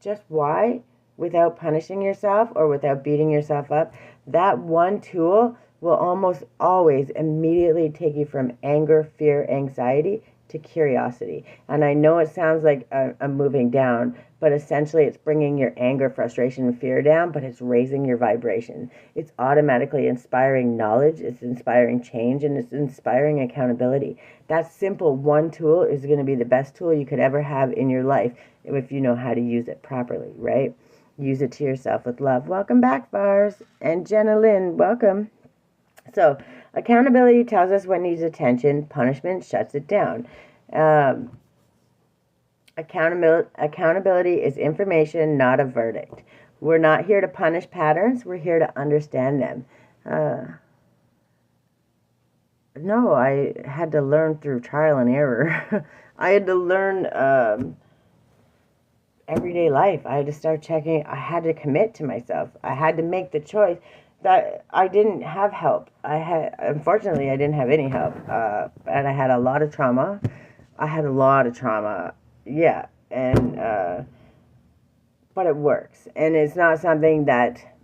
just why, without punishing yourself or without beating yourself up, that one tool will almost always immediately take you from anger, fear, anxiety to curiosity. And I know it sounds like I'm moving down, but essentially it's bringing your anger, frustration, and fear down, but it's raising your vibration. It's automatically inspiring knowledge, it's inspiring change, and it's inspiring accountability. That simple one tool is going to be the best tool you could ever have in your life if you know how to use it properly, right? Use it to yourself with love. Welcome back, Vars. And Jenna Lynn, welcome. So, accountability tells us what needs attention. Punishment shuts it down. Accountability is information, not a verdict. We're not here to punish patterns. We're here to understand them. No, I had to learn through trial and error. I had to learn everyday life. I had to start checking. I had to commit to myself. I had to make the choice that I didn't have help. Unfortunately, I didn't have any help. And I had a lot of trauma. Yeah. And, but it works. And it's not something that,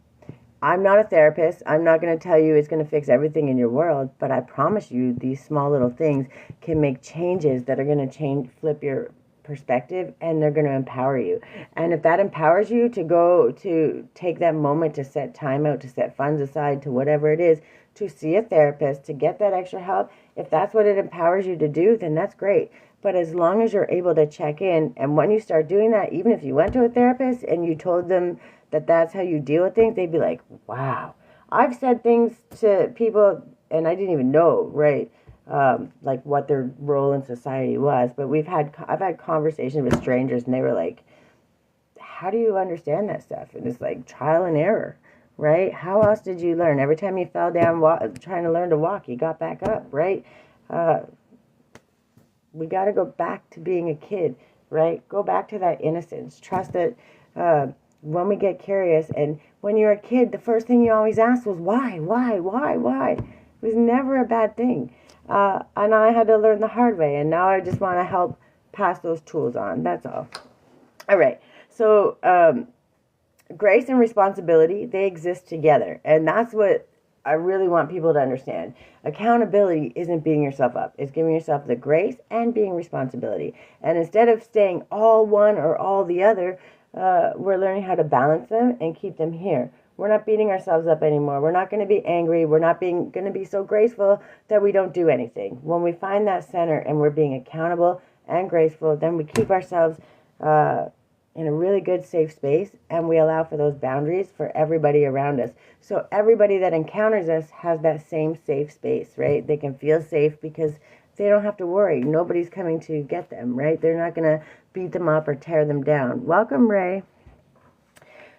I'm not a therapist. I'm not going to tell you it's going to fix everything in your world, but I promise you these small little things can make changes that are going to flip your perspective, and they're going to empower you. And if that empowers you to take that moment to set time out, to set funds aside, to whatever it is, to see a therapist, to get that extra help, if that's what it empowers you to do, then that's great. But as long as you're able to check in, and when you start doing that, even if you went to a therapist and you told them that that's how you deal with things, they'd be like, wow. I've said things to people and I didn't even know, right? Like what their role in society was. But I've had conversations with strangers and they were like, how do you understand that stuff? And it's like trial and error, right? How else did you learn? Every time you fell down trying to learn to walk, you got back up, right? We got to go back to being a kid, right? Go back to that innocence. Trust that when we get curious, and when you're a kid, the first thing you always ask was why? It was never a bad thing. And I had to learn the hard way, and now I just want to help pass those tools on. That's all. All right. So grace and responsibility, they exist together, and that's what I really want people to understand. Accountability isn't beating yourself up. It's giving yourself the grace and being responsibility. And instead of staying all one or all the other, we're learning how to balance them and keep them here. We're not beating ourselves up anymore. We're not going to be angry. We're not going to be so graceful that we don't do anything. When we find that center and we're being accountable and graceful, then we keep ourselves in a really good safe space, and we allow for those boundaries for everybody around us. So everybody that encounters us has that same safe space, right? They can feel safe because they don't have to worry. Nobody's coming to get them, right? They're not going to beat them up or tear them down. Welcome, Ray.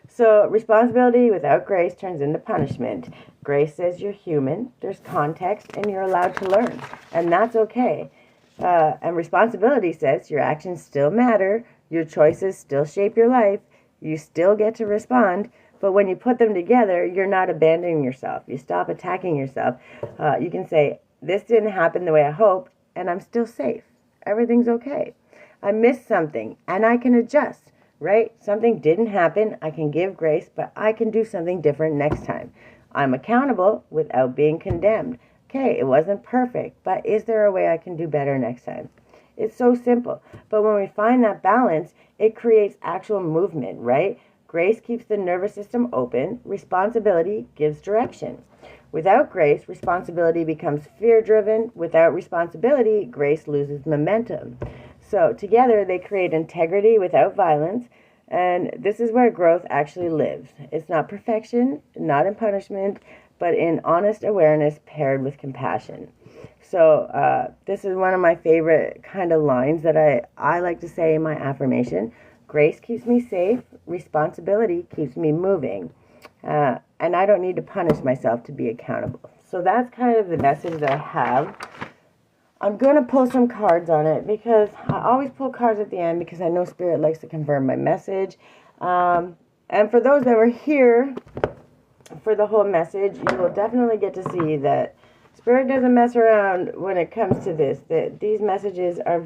So responsibility without grace turns into punishment. Grace says you're human, there's context, and you're allowed to learn. And that's okay. And responsibility says your actions still matter, your choices still shape your life, you still get to respond, but when you put them together, you're not abandoning yourself. You stop attacking yourself. You can say, this didn't happen the way I hoped, and I'm still safe. Everything's okay. I missed something, and I can adjust, right? Something didn't happen. I can give grace, but I can do something different next time. I'm accountable without being condemned. Okay, it wasn't perfect, but is there a way I can do better next time? It's so simple. But when we find that balance, it creates actual movement, right? Grace keeps the nervous system open. Responsibility gives direction. Without grace, responsibility becomes fear-driven. Without responsibility, grace loses momentum. So together, they create integrity without violence. And this is where growth actually lives. It's not perfection, not in punishment, but in honest awareness paired with compassion. So this is one of my favorite kind of lines that I like to say in my affirmation. Grace keeps me safe. Responsibility keeps me moving. And I don't need to punish myself to be accountable. So that's kind of the message that I have. I'm going to pull some cards on it because I always pull cards at the end because I know Spirit likes to confirm my message. And for those that were here for the whole message, you will definitely get to see that Spirit doesn't mess around when it comes to this. That these messages are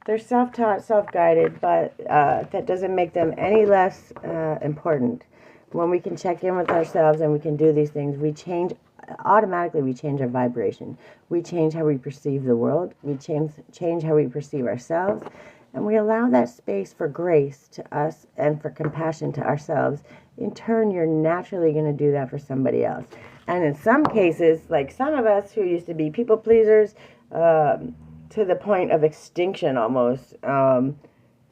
they're self-taught, self-guided, but that doesn't make them any less important. When we can check in with ourselves and we can do these things, we change our vibration. We change how we perceive the world. We change how we perceive ourselves. And we allow that space for grace to us and for compassion to ourselves. In turn, you're naturally going to do that for somebody else. And in some cases, like some of us who used to be people pleasers to the point of extinction almost,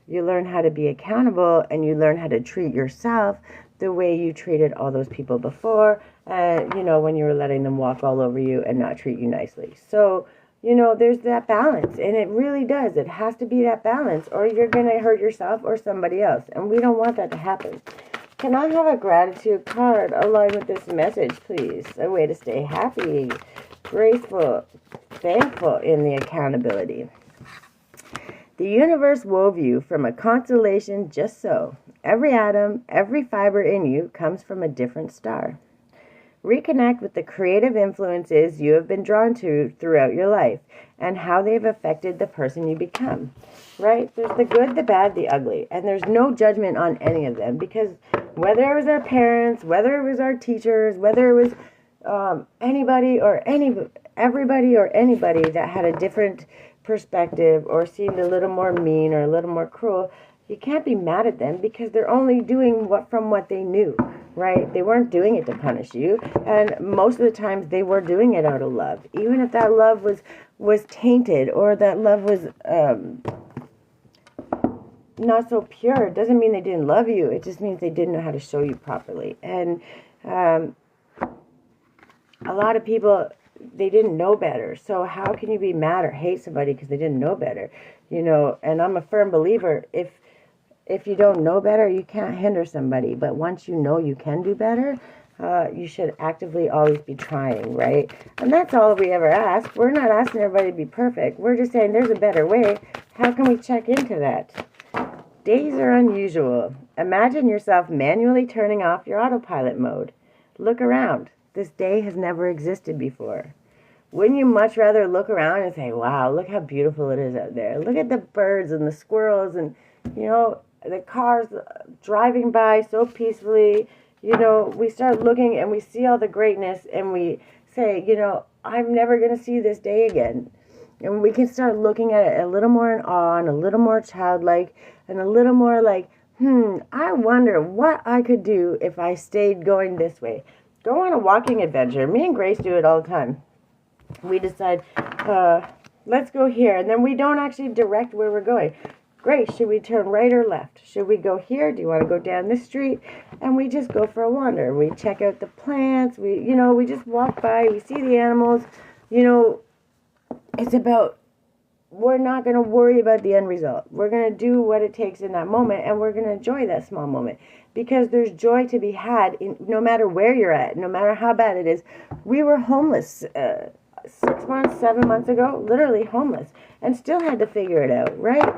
You learn how to be accountable, and you learn how to treat yourself the way you treated all those people before, when you were letting them walk all over you and not treat you nicely. So, there's that balance, and it really does. It has to be that balance, or you're going to hurt yourself or somebody else, and we don't want that to happen. Can I have a gratitude card along with this message, please? A way to stay happy, graceful, thankful in the accountability. The universe wove you from a constellation just so. Every atom, every fiber in you comes from a different star. Reconnect with the creative influences you have been drawn to throughout your life and how they've affected the person you become. Right? There's the good, the bad, the ugly. And there's no judgment on any of them, because whether it was our parents, whether it was our teachers, whether it was everybody or anybody that had a different perspective or seemed a little more mean or a little more cruel, you can't be mad at them, because they're only doing what they knew, right? They weren't doing it to punish you, and most of the times they were doing it out of love. Even if that love was tainted, or that love was not so pure, it doesn't mean they didn't love you. It just means they didn't know how to show you properly. And a lot of people, they didn't know better. So how can you be mad or hate somebody because they didn't know better? And I'm a firm believer, if you don't know better, you can't hinder somebody. But once you know you can do better, you should actively always be trying, right? And that's all we ever ask. We're not asking everybody to be perfect. We're just saying there's a better way. How can we check into that? Days are unusual. Imagine yourself manually turning off your autopilot mode. Look around. This day has never existed before. Wouldn't you much rather look around and say, wow, look how beautiful it is out there. Look at the birds and the squirrels and, the cars driving by so peacefully. We start looking and we see all the greatness and we say, I'm never going to see this day again. And we can start looking at it a little more in awe and a little more childlike and a little more like, I wonder what I could do if I stayed going this way. Go on a walking adventure. Me and Grace do it all the time. We decide, let's go here. And then we don't actually direct where we're going. Grace, should we turn right or left? Should we go here? Do you want to go down this street? And we just go for a wander. We check out the plants. We just walk by. We see the animals. It's about, we're not going to worry about the end result. We're going to do what it takes in that moment, and we're going to enjoy that small moment, because there's joy to be had no matter where you're at, no matter how bad it is. We were homeless 6 months, 7 months ago, literally homeless, and still had to figure it out, right?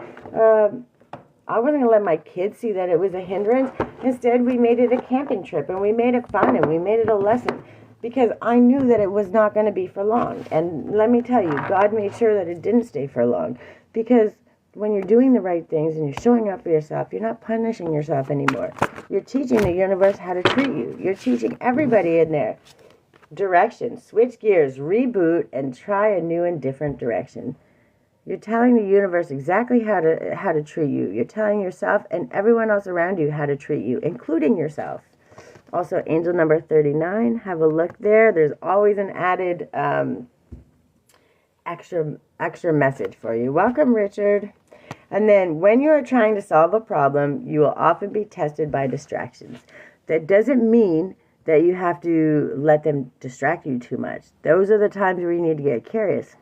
I wasn't going to let my kids see that it was a hindrance. Instead, we made it a camping trip, and we made it fun, and we made it a lesson, because I knew that it was not going to be for long. And let me tell you, God made sure that it didn't stay for long, because when you're doing the right things and you're showing up for yourself, you're not punishing yourself anymore. You're teaching the universe how to treat you. You're teaching everybody in there direction, switch gears, reboot, and try a new and different direction. You're telling the universe exactly how to treat you. You're telling yourself and everyone else around you how to treat you, including yourself. Also, angel number 39, have a look there. There's always an added extra message for you. Welcome, Richard. And then, when you are trying to solve a problem, you will often be tested by distractions. That doesn't mean that you have to let them distract you too much. Those are the times where you need to get curious.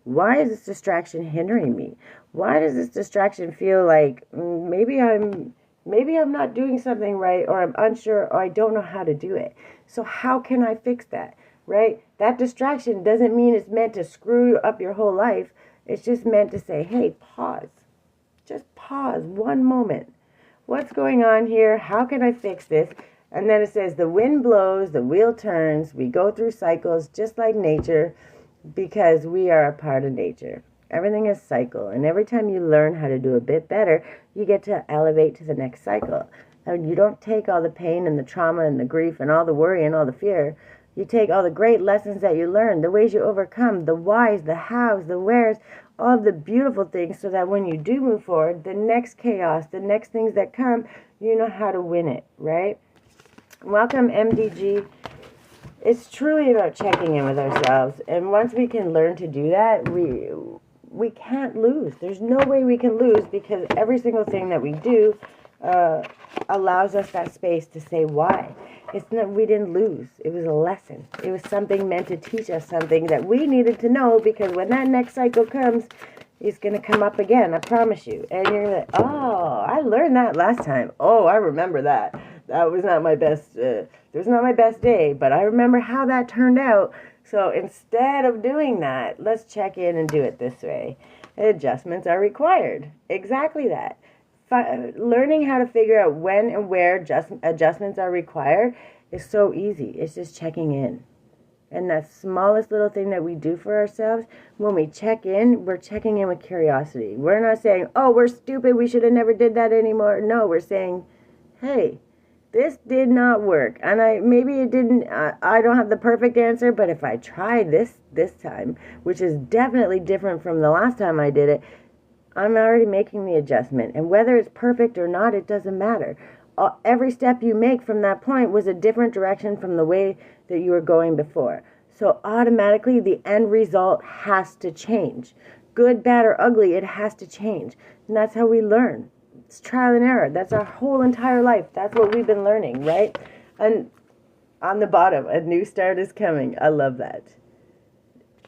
Why is this distraction hindering me? Why does this distraction feel like maybe I'm not doing something right, or I'm unsure, or I don't know how to do it? So how can I fix that, right? That distraction doesn't mean it's meant to screw up your whole life. It's just meant to say, hey, pause. Just pause 1 moment. What's going on here? How can I fix this? And then it says, the wind blows, the wheel turns. We go through cycles just like nature, because we are a part of nature. Everything is cycle. And every time you learn how to do a bit better, you get to elevate to the next cycle. And you don't take all the pain and the trauma and the grief and all the worry and all the fear. You take all the great lessons that you learned, the ways you overcome, the whys, the hows, the wheres, all of the beautiful things, so that when you do move forward, the next chaos, the next things that come, you know how to win it, right? Welcome, MDG. It's truly about checking in with ourselves. And once we can learn to do that, we can't lose. There's no way we can lose, because every single thing that we do allows us that space to say why. It's not, we didn't lose. It was a lesson. It was something meant to teach us something that we needed to know, because when that next cycle comes, it's going to come up again, I promise you. And you're like, oh, I learned that last time. Oh, I remember that. That was not my best, it was not my best day, but I remember how that turned out. So instead of doing that, let's check in and do it this way. Adjustments are required. Exactly that. Learning how to figure out when and where adjustments are required is so easy. It's just checking in. And that smallest little thing that we do for ourselves, when we check in, we're checking in with curiosity. We're not saying, oh, we're stupid, we should have never did that anymore. No, we're saying, hey, this did not work. And maybe it didn't, I don't have the perfect answer, but if I try this time, which is definitely different from the last time I did it, I'm already making the adjustment. And whether it's perfect or not, it doesn't matter. Every step you make from that point was a different direction from the way that you were going before. So automatically the end result has to change. Good, bad, or ugly, it has to change. And that's how we learn. It's trial and error. That's our whole entire life. That's what we've been learning, right? And on the bottom, a new start is coming. I love that.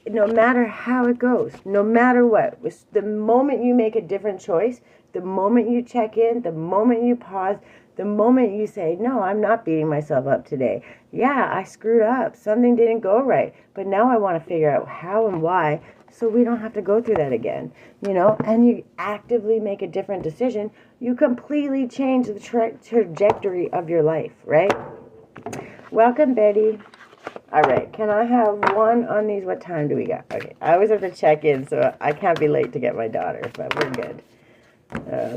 No matter how it goes, no matter what, the moment you make a different choice, the moment you check in, the moment you pause, the moment you say, no, I'm not beating myself up today. Yeah, I screwed up. Something didn't go right. But now I want to figure out how and why, so we don't have to go through that again. And you actively make a different decision. You completely change the trajectory of your life, right? Welcome, Betty. All right, can I have one on these? What time do we got? Okay, I always have to check in, so I can't be late to get my daughter, but we're good.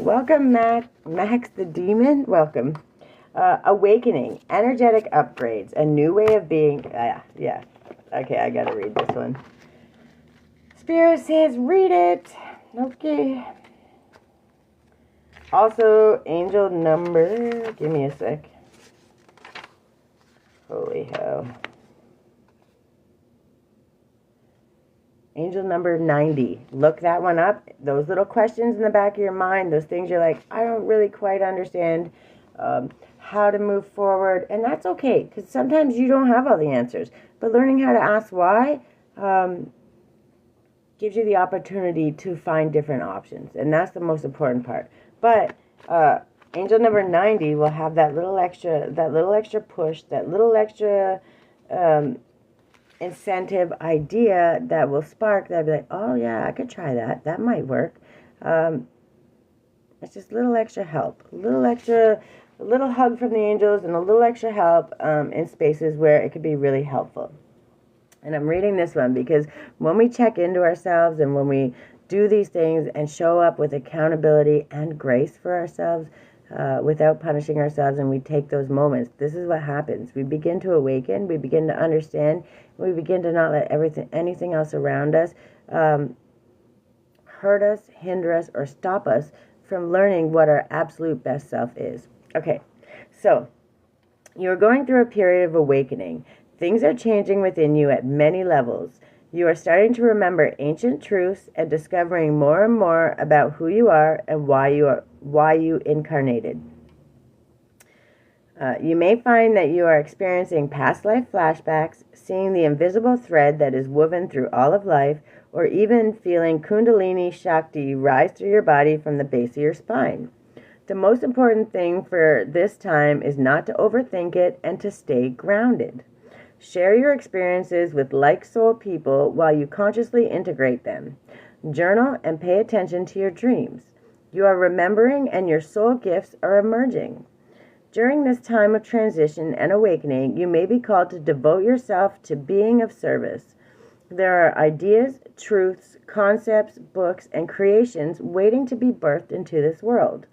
Welcome, Max the Demon. Welcome. Awakening, energetic upgrades, a new way of being. Yeah. Okay, I gotta read this one. Spirit says, read it. Okay. Also, angel number. Give me a sec. Holy hell. Angel number 90. Look that one up. Those little questions in the back of your mind, those things you're like, I don't really quite understand how to move forward. And that's okay, because sometimes you don't have all the answers. But learning how to ask why gives you the opportunity to find different options. And that's the most important part. But angel number 90 will have that little extra push, that little extra incentive idea that will spark that. Be like, oh yeah, I could try that. That might work. It's just a little extra help, a little hug from the angels, and a little extra help in spaces where it could be really helpful. And I'm reading this one because when we check into ourselves and when we do these things and show up with accountability and grace for ourselves, without punishing ourselves, and we take those moments, this is what happens. We begin to awaken, we begin to understand, we begin to not let anything else around us hurt us, hinder us, or stop us from learning what our absolute best self is. Okay, so you're going through a period of awakening. Things are changing within you at many levels. You are starting to remember ancient truths and discovering more and more about who you are and why you incarnated. You may find that you are experiencing past life flashbacks, seeing the invisible thread that is woven through all of life, or even feeling Kundalini Shakti rise through your body from the base of your spine. The most important thing for this time is not to overthink it and to stay grounded. Share your experiences with like-soul people while you consciously integrate them. Journal and pay attention to your dreams. You are remembering and your soul gifts are emerging. During this time of transition and awakening, you may be called to devote yourself to being of service. There are ideas, truths, concepts, books, and creations waiting to be birthed into this world.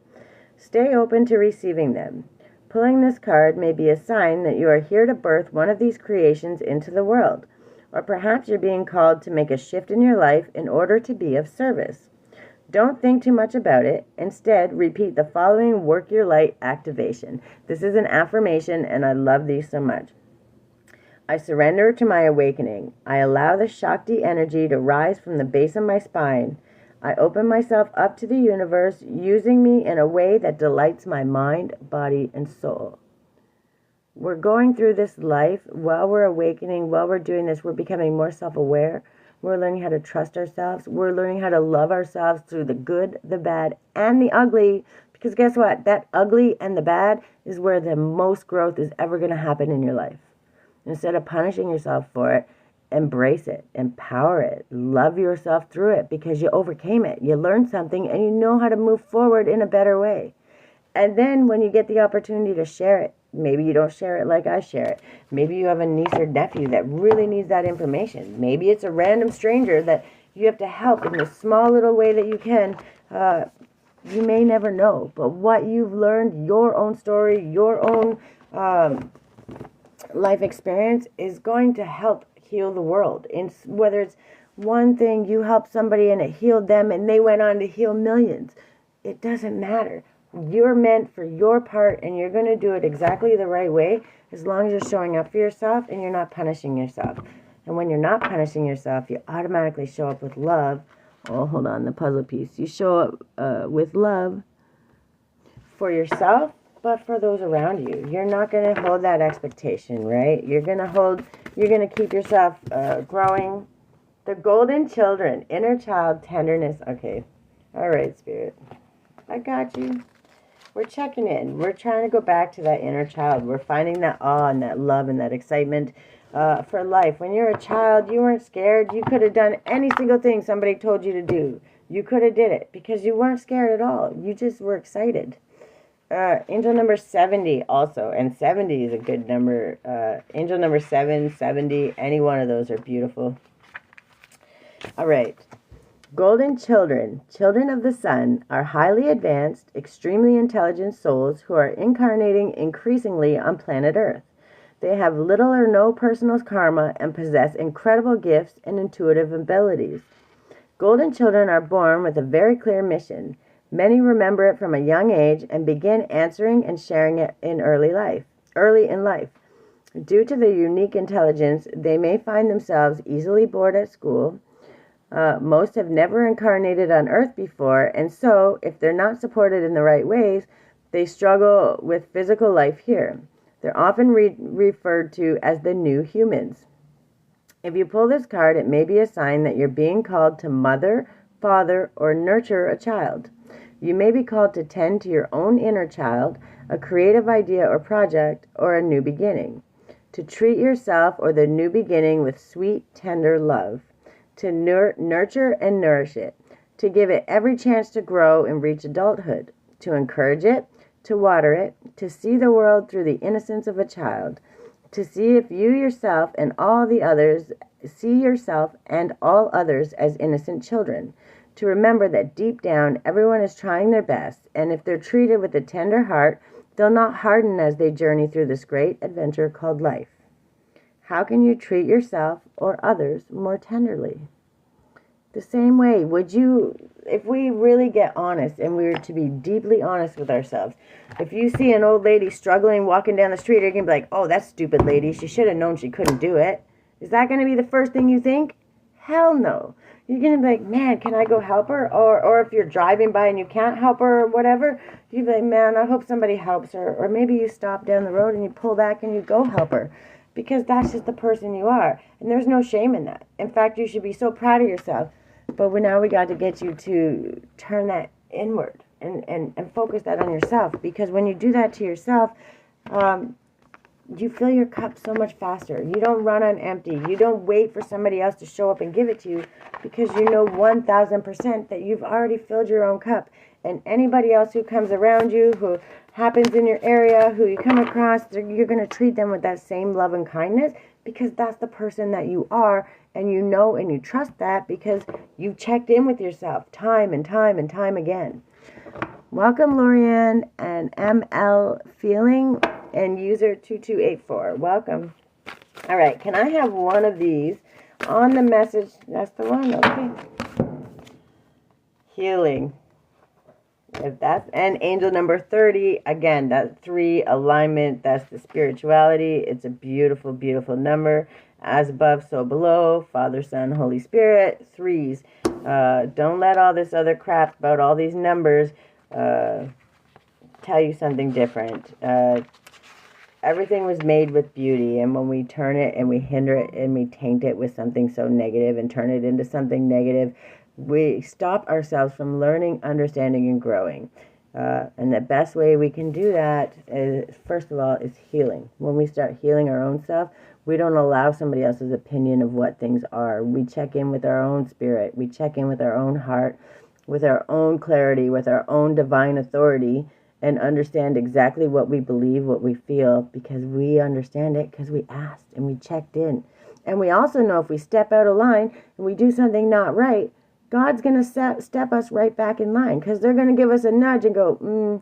Stay open to receiving them. Pulling this card may be a sign that you are here to birth one of these creations into the world, or perhaps you're being called to make a shift in your life in order to be of service. Don't think too much about it. Instead, repeat the following Work Your Light activation. This is an affirmation, and I love these so much. I surrender to my awakening. I allow the Shakti energy to rise from the base of my spine. I open myself up to the universe, using me in a way that delights my mind, body, and soul. We're going through this life while we're awakening, while we're doing this, we're becoming more self-aware. We're learning how to trust ourselves. We're learning how to love ourselves through the good, the bad, and the ugly. Because guess what? That ugly and the bad is where the most growth is ever going to happen in your life. Instead of punishing yourself for it, embrace it, empower it, love yourself through it because you overcame it. You learned something and you know how to move forward in a better way. And then when you get the opportunity to share it, maybe you don't share it like I share it. Maybe you have a niece or nephew that really needs that information. Maybe it's a random stranger that you have to help in the small little way that you can. You may never know. But what you've learned, your own story, your own life experience is going to help heal the world. And whether it's one thing, you helped somebody and it healed them and they went on to heal millions. It doesn't matter. You're meant for your part and you're going to do it exactly the right way as long as you're showing up for yourself and you're not punishing yourself. And when you're not punishing yourself, you automatically show up with love. Oh, hold on, the puzzle piece. You show up with love for yourself, but for those around you. You're not going to hold that expectation, right? You're going to keep yourself growing. The golden children, inner child, tenderness. Okay. All right, Spirit. I got you. We're checking in. We're trying to go back to that inner child. We're finding that awe and that love and that excitement for life. When you're a child, you weren't scared. You could have done any single thing somebody told you to do. You could have did it because you weren't scared at all. You just were excited. Angel number 70 also. And 70 is a good number. Angel number 7, 70, any one of those are beautiful. All right. Golden children, children of the sun, are highly advanced, extremely intelligent souls who are incarnating increasingly on planet Earth. They have little or no personal karma and possess incredible gifts and intuitive abilities. Golden children are born with a very clear mission. Many remember it from a young age and begin answering and sharing it in early in life. Due to their unique intelligence, they may find themselves easily bored at school. Most have never incarnated on Earth before, and so, if they're not supported in the right ways, they struggle with physical life here. They're often referred to as the new humans. If you pull this card, it may be a sign that you're being called to mother, father, or nurture a child. You may be called to tend to your own inner child, a creative idea or project, or a new beginning. To treat yourself or the new beginning with sweet, tender love. To nurture and nourish it, to give it every chance to grow and reach adulthood, to encourage it, to water it, to see the world through the innocence of a child, to see if you yourself and all the others see yourself and all others as innocent children, to remember that deep down everyone is trying their best, and if they're treated with a tender heart, they'll not harden as they journey through this great adventure called life. How can you treat yourself or others more tenderly? The same way, would you, if we really get honest and we were to be deeply honest with ourselves, if you see an old lady struggling walking down the street, you're going to be like, oh, that stupid lady, she should have known she couldn't do it. Is that going to be the first thing you think? Hell no. You're going to be like, man, can I go help her? Or if you're driving by and you can't help her or whatever, you'd be like, man, I hope somebody helps her. Or maybe you stop down the road and you pull back and you go help her. Because that's just the person you are. And there's no shame in that. In fact, you should be so proud of yourself. But now we got to get you to turn that inward and focus that on yourself. Because when you do that to yourself, you fill your cup so much faster. You don't run on empty. You don't wait for somebody else to show up and give it to you. Because you know 1,000% that you've already filled your own cup. And anybody else who comes around you, who happens in your area, who you come across, you're going to treat them with that same love and kindness because that's the person that you are, and you know and you trust that because you've checked in with yourself time and time and time again. Welcome, Lorianne and ML Feeling and user 2284. Welcome. All right, can I have one of these on the message? That's the one, okay. Healing. If that's, and angel number 30, again, that's 3 alignment. That's the spirituality. It's a beautiful, beautiful number. As above, so below, Father, Son, Holy Spirit. Threes. Don't let all this other crap about all these numbers tell you something different. Everything was made with beauty, and when we turn it and we hinder it and we taint it with something so negative and turn it into something negative, we stop ourselves from learning, understanding, and growing. And the best way we can do that is, first of all, is healing. When we start healing our own self, we don't allow somebody else's opinion of what things are. We check in with our own spirit. We check in with our own heart, with our own clarity, with our own divine authority, and understand exactly what we believe, what we feel, because we understand it because we asked and we checked in. And we also know if we step out of line and we do something not right, God's going to step us right back in line, because they're going to give us a nudge and go,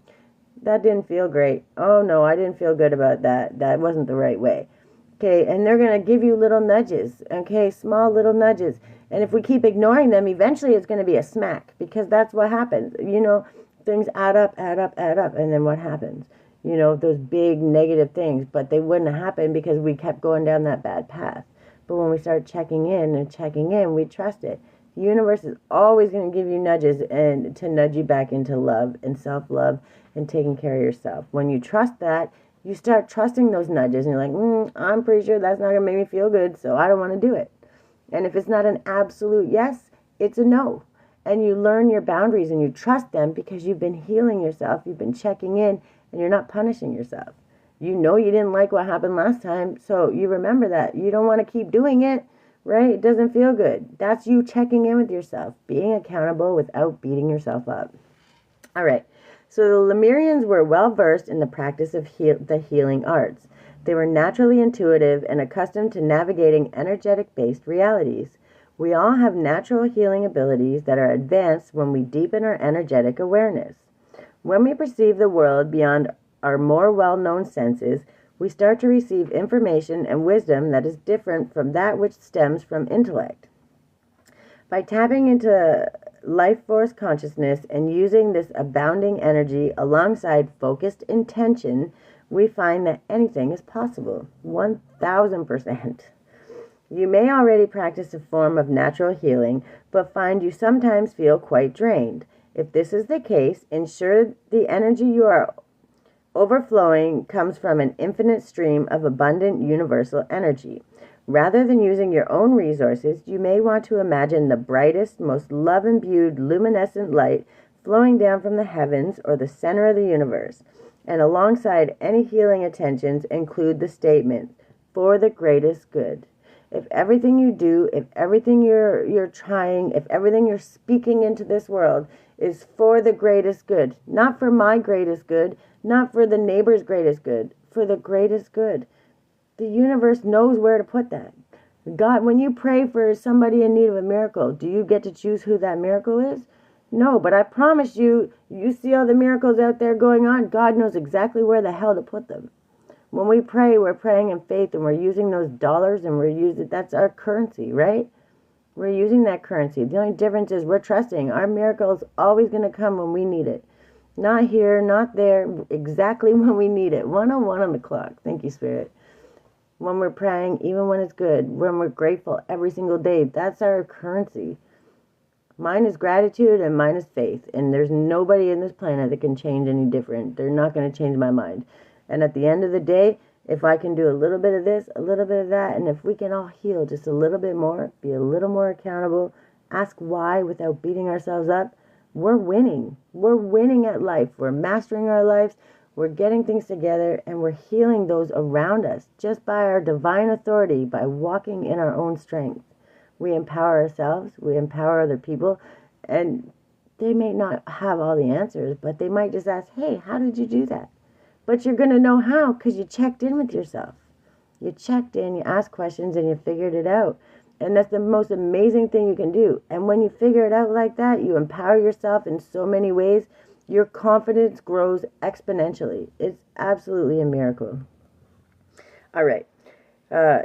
that didn't feel great. Oh, no, I didn't feel good about that. That wasn't the right way. Okay, and they're going to give you little nudges, okay, small little nudges. And if we keep ignoring them, eventually it's going to be a smack, because that's what happens. You know, things add up, and then what happens? You know, those big negative things, but they wouldn't happen because we kept going down that bad path. But when we start checking in, we trust it. The universe is always going to give you nudges and to nudge you back into love and self-love and taking care of yourself. When you trust that, you start trusting those nudges, and you're like, I'm pretty sure that's not going to make me feel good, so I don't want to do it. And if it's not an absolute yes, it's a no. And you learn your boundaries and you trust them because you've been healing yourself, you've been checking in, and you're not punishing yourself. You know you didn't like what happened last time, so you remember that. You don't want to keep doing it, right? It doesn't feel good. That's you checking in with yourself, being accountable without beating yourself up. All right, so the Lemurians were well versed in the practice of the healing arts. They were naturally intuitive and accustomed to navigating energetic-based realities. We all have natural healing abilities that are advanced when we deepen our energetic awareness. When we perceive the world beyond our more well-known senses, we start to receive information and wisdom that is different from that which stems from intellect. By tapping into life force consciousness and using this abounding energy alongside focused intention, we find that anything is possible. 1000%. You may already practice a form of natural healing, but find you sometimes feel quite drained. If this is the case, ensure the energy you are overflowing comes from an infinite stream of abundant universal energy. Rather than using your own resources, you may want to imagine the brightest, most love-imbued luminescent light flowing down from the heavens or the center of the universe. And alongside any healing intentions, include the statement, for the greatest good. If everything you do, if everything you're trying, if everything you're speaking into this world is for the greatest good, not for my greatest good, not for the neighbor's greatest good, for the greatest good, the universe knows where to put that. God, when you pray for somebody in need of a miracle, do you get to choose who that miracle is? No, but I promise you, you see all the miracles out there going on, God knows exactly where the hell to put them. When we pray, we're praying in faith, and we're using those dollars, and that's our currency, right? We're using that currency. The only difference is we're trusting our miracle is always going to come when we need it. Not here, not there, exactly when we need it. 101 on the clock. Thank you, Spirit. When we're praying, even when it's good, when we're grateful every single day, that's our currency. Mine is gratitude and mine is faith. And there's nobody in this planet that can change any different. They're not going to change my mind. And at the end of the day, if I can do a little bit of this, a little bit of that, and if we can all heal just a little bit more, be a little more accountable, ask why without beating ourselves up, we're winning. We're winning at life. We're mastering our lives. We're getting things together, and we're healing those around us just by our divine authority, by walking in our own strength. We empower ourselves. We empower other people, and they may not have all the answers, but they might just ask, hey, how did you do that? But you're going to know how because you checked in with yourself. You checked in, you asked questions, and you figured it out. And that's the most amazing thing you can do. And when you figure it out like that, you empower yourself in so many ways. Your confidence grows exponentially. It's absolutely a miracle. All right.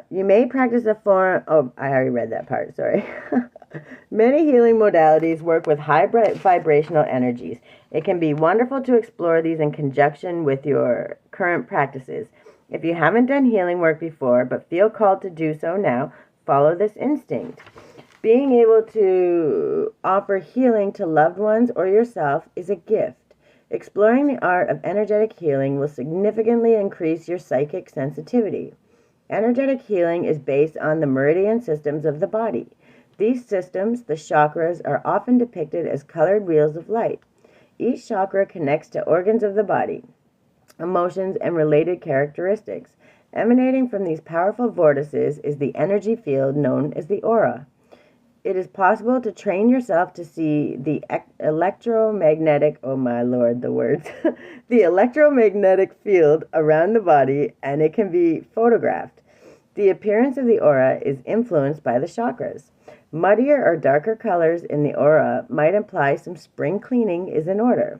You may practice a form... Oh, I already read that part. Sorry. Many healing modalities work with high vibrational energies. It can be wonderful to explore these in conjunction with your current practices. If you haven't done healing work before but feel called to do so now, follow this instinct. Being able to offer healing to loved ones or yourself is a gift. Exploring the art of energetic healing will significantly increase your psychic sensitivity. Energetic healing is based on the meridian systems of the body. These systems, the chakras, are often depicted as colored wheels of light. Each chakra connects to organs of the body, emotions, and related characteristics. Emanating from these powerful vortices is the energy field known as the aura. It is possible to train yourself to see the electromagnetic, oh my lord, the words, the electromagnetic field around the body, and it can be photographed. The appearance of the aura is influenced by the chakras. Muddier or darker colors in the aura might imply some spring cleaning is in order.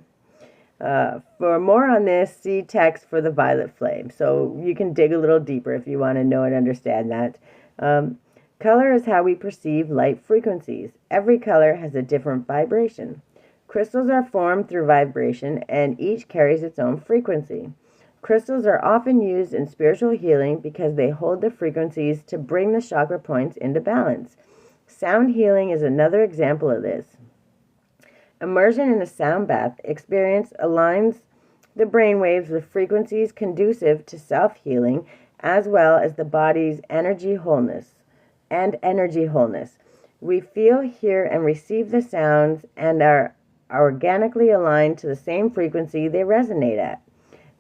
For more on this, see text for the violet flame. So you can dig a little deeper if you want to know and understand that. Color is how we perceive light frequencies. Every color has a different vibration. Crystals are formed through vibration, and each carries its own frequency. Crystals are often used in spiritual healing because they hold the frequencies to bring the chakra points into balance. Sound healing is another example of this. Immersion in a sound bath experience aligns the brain waves with frequencies conducive to self-healing as well as the body's energy wholeness. We feel, hear, and receive the sounds and are organically aligned to the same frequency they resonate at.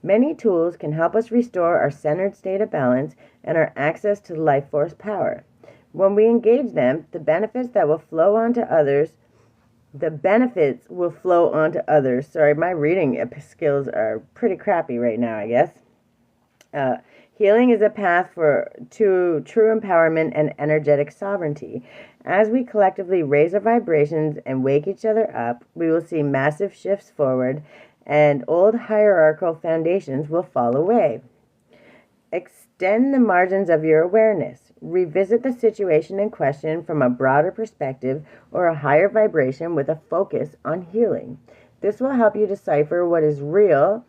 Many tools can help us restore our centered state of balance and our access to life force power. When we engage them, the benefits will flow onto others. Sorry, my reading skills are pretty crappy right now, I guess. Healing is a path to true empowerment and energetic sovereignty. As we collectively raise our vibrations and wake each other up, we will see massive shifts forward, and old hierarchical foundations will fall away. Extend the margins of your awareness. Revisit the situation in question from a broader perspective or a higher vibration with a focus on healing. This will help you decipher what is real,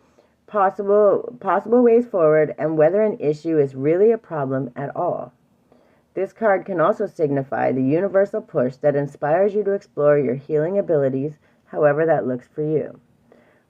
possible ways forward, and whether an issue is really a problem at all. This card can also signify the universal push that inspires you to explore your healing abilities, however that looks for you.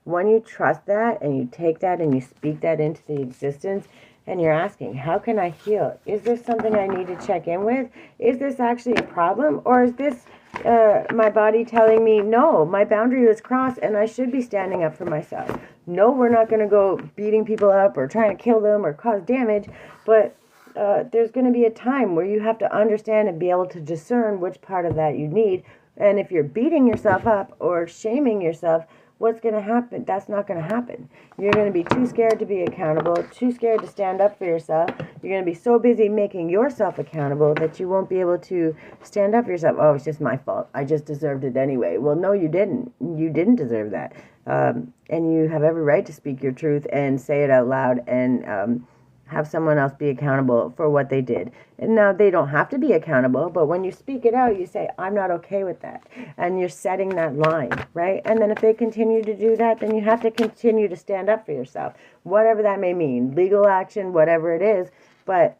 When you trust that and you take that and you speak that into the existence, and you're asking, how can I heal? Is this something I need to check in with? Is this actually a problem? Or is this my body telling me, no, my boundary was crossed and I should be standing up for myself? No, we're not going to go beating people up or trying to kill them or cause damage, but there's going to be a time where you have to understand and be able to discern which part of that you need. And if you're beating yourself up or shaming yourself, what's going to happen? That's not going to happen. You're going to be too scared to be accountable, too scared to stand up for yourself. You're going to be so busy making yourself accountable that you won't be able to stand up for yourself. Oh, it's just my fault. I just deserved it anyway. Well, no, you didn't. You didn't deserve that. And you have every right to speak your truth and say it out loud and have someone else be accountable for what they did. And now they don't have to be accountable, but when you speak it out, you say, I'm not okay with that. And you're setting that line, right? And then if they continue to do that, then you have to continue to stand up for yourself, whatever that may mean, legal action, whatever it is. But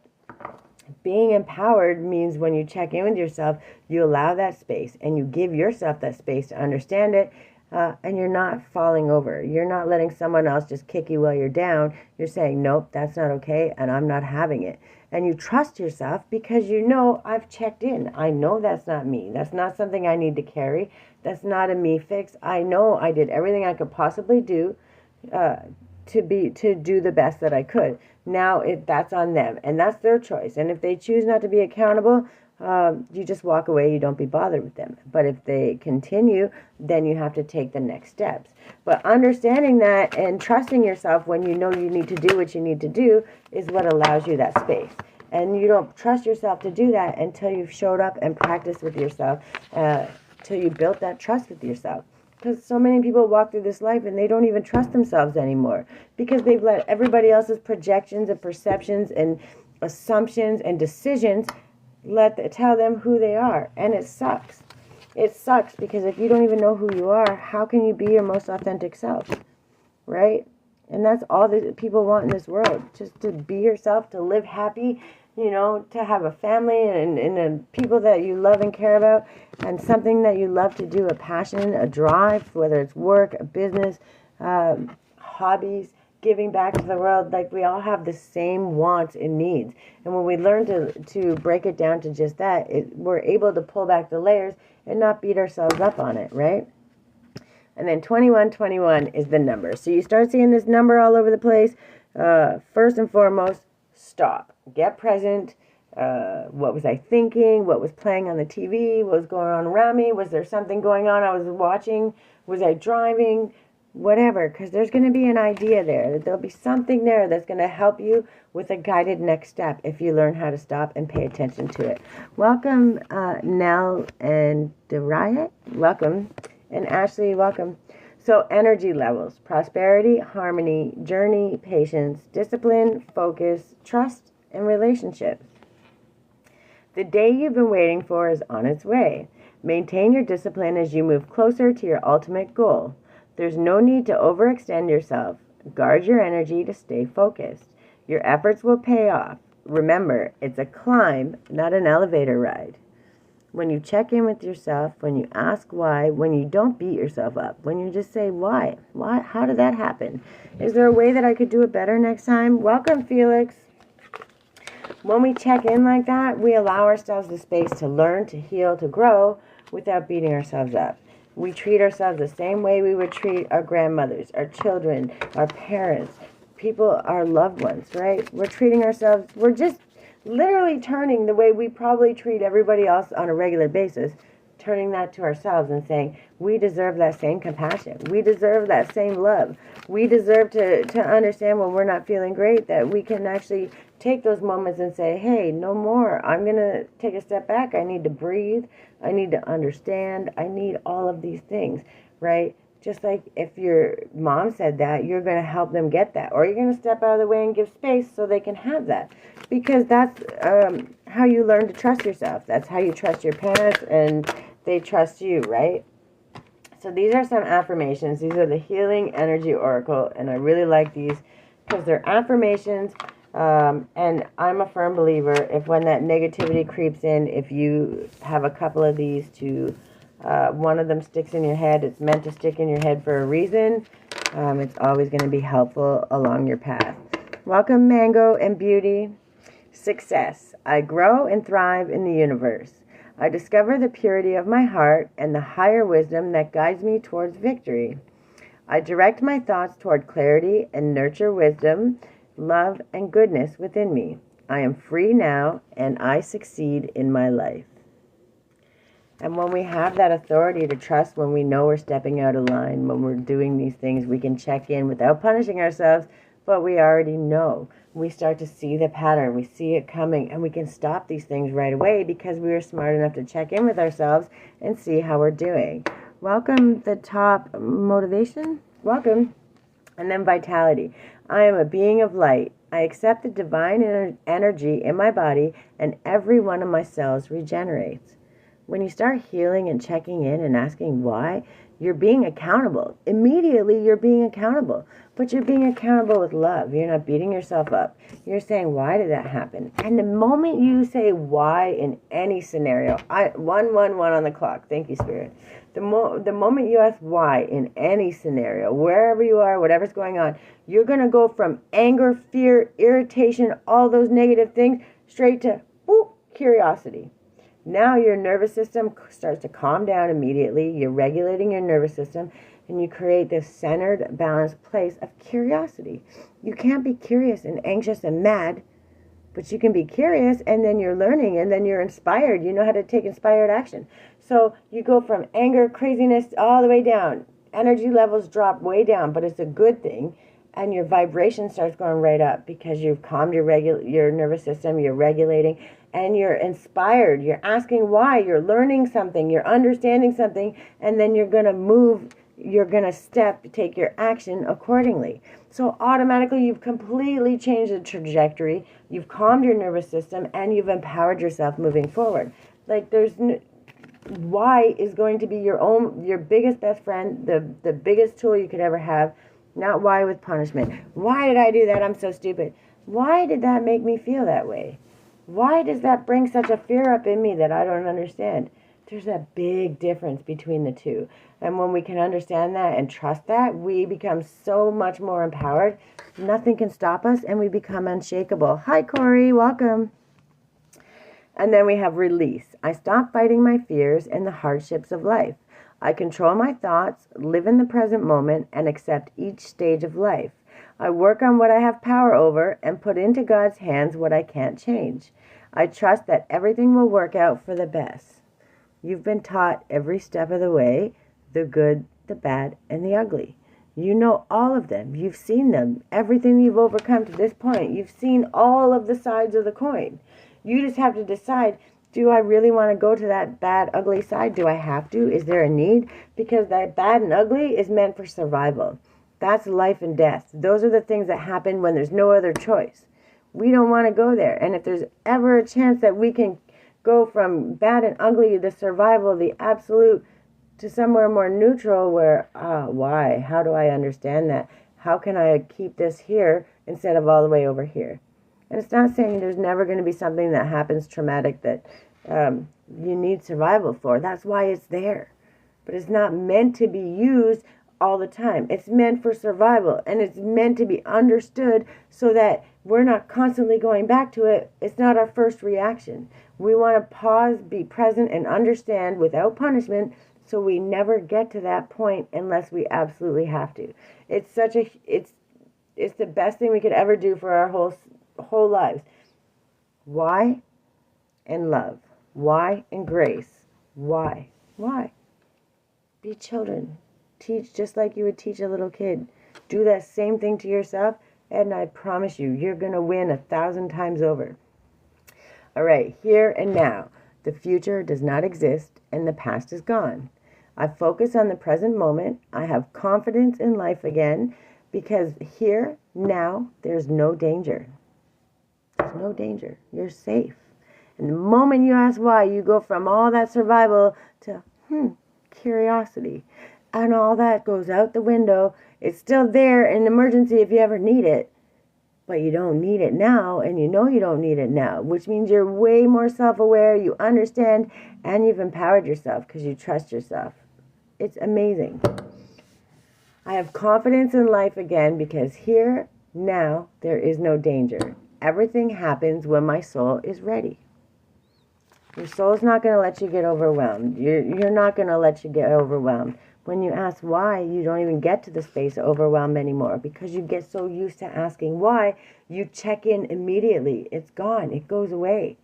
being empowered means when you check in with yourself, you allow that space and you give yourself that space to understand it. And you're not falling over. You're not letting someone else just kick you while you're down. You're saying, nope, that's not okay, and I'm not having it. And you trust yourself because you know, I've checked in. I know that's not me. That's not something I need to carry. That's not a me fix. I know I did everything I could possibly do to do the best that I could. Now, that's on them, and that's their choice. And if they choose not to be accountable, you just walk away, you don't be bothered with them. But if they continue, then you have to take the next steps. But understanding that and trusting yourself when you know you need to do what you need to do is what allows you that space. And you don't trust yourself to do that until you've showed up and practiced with yourself, till you built that trust with yourself. Because so many people walk through this life and they don't even trust themselves anymore because they've let everybody else's projections and perceptions and assumptions and decisions tell them who they are. And it sucks. It sucks because if you don't even know who you are, how can you be your most authentic self? Right? And that's all that people want in this world. Just to be yourself, to live happy, to have a family and people that you love and care about, and something that you love to do, a passion, a drive, whether it's work, a business, hobbies, giving back to the world. Like, we all have the same wants and needs. And when we learn to break it down to just that, we're able to pull back the layers and not beat ourselves up on it, right? And then 2121 is the number. So you start seeing this number all over the place. First and foremost, stop. Get present. What was I thinking? What was playing on the TV? What was going on around me? Was there something going on I was watching? Was I driving? Whatever. Because there's going to be an idea there. There'll be something there that's going to help you with a guided next step if you learn how to stop and pay attention to it. Welcome, Nell and Dariat. Welcome. And Ashley, welcome. So, energy levels: prosperity, harmony, journey, patience, discipline, focus, trust, and relationships. The day you've been waiting for is on its way. Maintain your discipline as you move closer to your ultimate goal. There's no need to overextend yourself. Guard your energy to stay focused. Your efforts will pay off. Remember, it's a climb, not an elevator ride. When you check in with yourself, when you ask why, when you don't beat yourself up, when you just say, why? How did that happen? Is there a way that I could do it better next time? Welcome, Felix. When we check in like that, we allow ourselves the space to learn, to heal, to grow without beating ourselves up. We treat ourselves the same way we would treat our grandmothers, our children, our parents, people, our loved ones, right? We're treating ourselves, we're just literally turning the way we probably treat everybody else on a regular basis, turning that to ourselves and saying, we deserve that same compassion. We deserve that same love. We deserve to understand when we're not feeling great, that we can actually take those moments and say, hey, no more. I'm going to take a step back. I need to breathe. I need to understand. I need all of these things, right? Just like if your mom said that, you're going to help them get that. Or you're going to step out of the way and give space so they can have that. Because that's how you learn to trust yourself. That's how you trust your parents and they trust you, right? So these are some affirmations. These are the Healing Energy Oracle. And I really like these because they're affirmations. And I'm a firm believer, if when that negativity creeps in, if you have a couple of these to... one of them sticks in your head. It's meant to stick in your head for a reason. It's always going to be helpful along your path. Welcome, Mango and Beauty. Success. I grow and thrive in the universe. I discover the purity of my heart and the higher wisdom that guides me towards victory. I direct my thoughts toward clarity and nurture wisdom, love, and goodness within me. I am free now, and I succeed in my life. And when we have that authority to trust, when we know we're stepping out of line, when we're doing these things, we can check in without punishing ourselves, but we already know. We start to see the pattern, we see it coming, and we can stop these things right away because we were smart enough to check in with ourselves and see how we're doing. Welcome, the top motivation. Welcome. And then vitality. I am a being of light. I accept the divine energy in my body, and every one of my cells regenerates. When you start healing and checking in and asking why, you're being accountable. Immediately, you're being accountable. But you're being accountable with love. You're not beating yourself up. You're saying, why did that happen? And the moment you say why in any scenario, 111 on the clock. Thank you, Spirit. The moment you ask why in any scenario, wherever you are, whatever's going on, you're going to go from anger, fear, irritation, all those negative things, straight to curiosity. Now your nervous system starts to calm down immediately. You're regulating your nervous system, and you create this centered, balanced place of curiosity. You can't be curious and anxious and mad, but you can be curious, and then you're learning, and then you're inspired. You know how to take inspired action. So you go from anger, craziness, all the way down. Energy levels drop way down, but it's a good thing. And your vibration starts going right up because you've calmed your nervous system, you're regulating, and you're inspired. You're asking why, you're learning something, you're understanding something, and then you're going to move, you're going to take your action accordingly. So automatically you've completely changed the trajectory, you've calmed your nervous system, and you've empowered yourself moving forward. Like why is going to be your biggest best friend, the biggest tool you could ever have Not why with punishment. Why did I do that? I'm so stupid. Why did that make me feel that way? Why does that bring such a fear up in me that I don't understand? There's a big difference between the two. And when we can understand that and trust that, we become so much more empowered. Nothing can stop us, and we become unshakable. Hi, Corey. Welcome. And then we have release. I stop fighting my fears and the hardships of life. I control my thoughts, live in the present moment, and accept each stage of life. I work on what I have power over and put into God's hands what I can't change. I trust that everything will work out for the best. You've been taught every step of the way, the good, the bad, and the ugly. You know all of them. You've seen them. Everything you've overcome to this point. You've seen all of the sides of the coin. You just have to decide, do I really want to go to that bad, ugly side? Do I have to? Is there a need? Because that bad and ugly is meant for survival. That's life and death. Those are the things that happen when there's no other choice. We don't want to go there. And if there's ever a chance that we can go from bad and ugly, the survival, the absolute, to somewhere more neutral where, why? How do I understand that? How can I keep this here instead of all the way over here? And it's not saying there's never going to be something that happens traumatic that you need survival for. That's why it's there. But it's not meant to be used all the time. It's meant for survival, and it's meant to be understood so that we're not constantly going back to it. It's not our first reaction. We want to pause, be present, and understand without punishment so we never get to that point unless we absolutely have to. It's the best thing we could ever do for our whole lives. Why? And love. Why? And grace. Why? Be children. Teach just like you would teach a little kid. Do that same thing to yourself, and I promise you, you're going to win 1,000 times over. All right, here and now. The future does not exist, and the past is gone. I focus on the present moment. I have confidence in life again, because here, now, there's no danger. There's no danger. You're safe. And the moment you ask why, you go from all that survival to, curiosity. And all that goes out the window. It's still there in emergency if you ever need it. But you don't need it now, and you know you don't need it now, which means you're way more self-aware, you understand, and you've empowered yourself because you trust yourself. It's amazing. I have confidence in life again because here, now, there is no danger. Everything happens when my soul is ready. Your soul's not going to let you get overwhelmed. You're not going to let you get overwhelmed. When you ask why, you don't even get to the space of overwhelm anymore because you get so used to asking why, you check in immediately. It's gone. It goes away.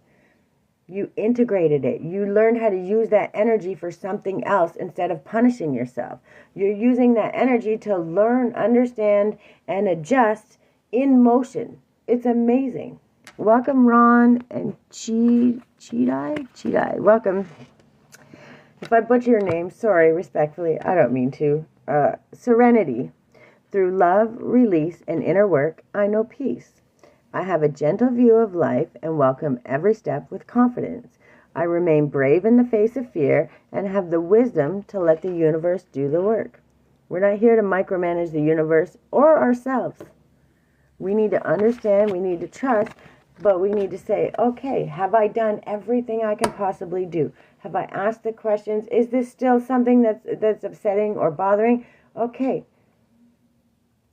You integrated it. You learned how to use that energy for something else instead of punishing yourself. You're using that energy to learn, understand, and adjust in motion. It's amazing. Welcome, Ron and Chidai. Welcome. If I butcher your name, sorry, respectfully, I don't mean to. Serenity. Through love, release, and inner work, I know peace. I have a gentle view of life and welcome every step with confidence. I remain brave in the face of fear and have the wisdom to let the universe do the work. We're not here to micromanage the universe or ourselves. We need to understand, we need to trust, but we need to say, okay, have I done everything I can possibly do? Have I asked the questions? Is this still something that's upsetting or bothering? Okay.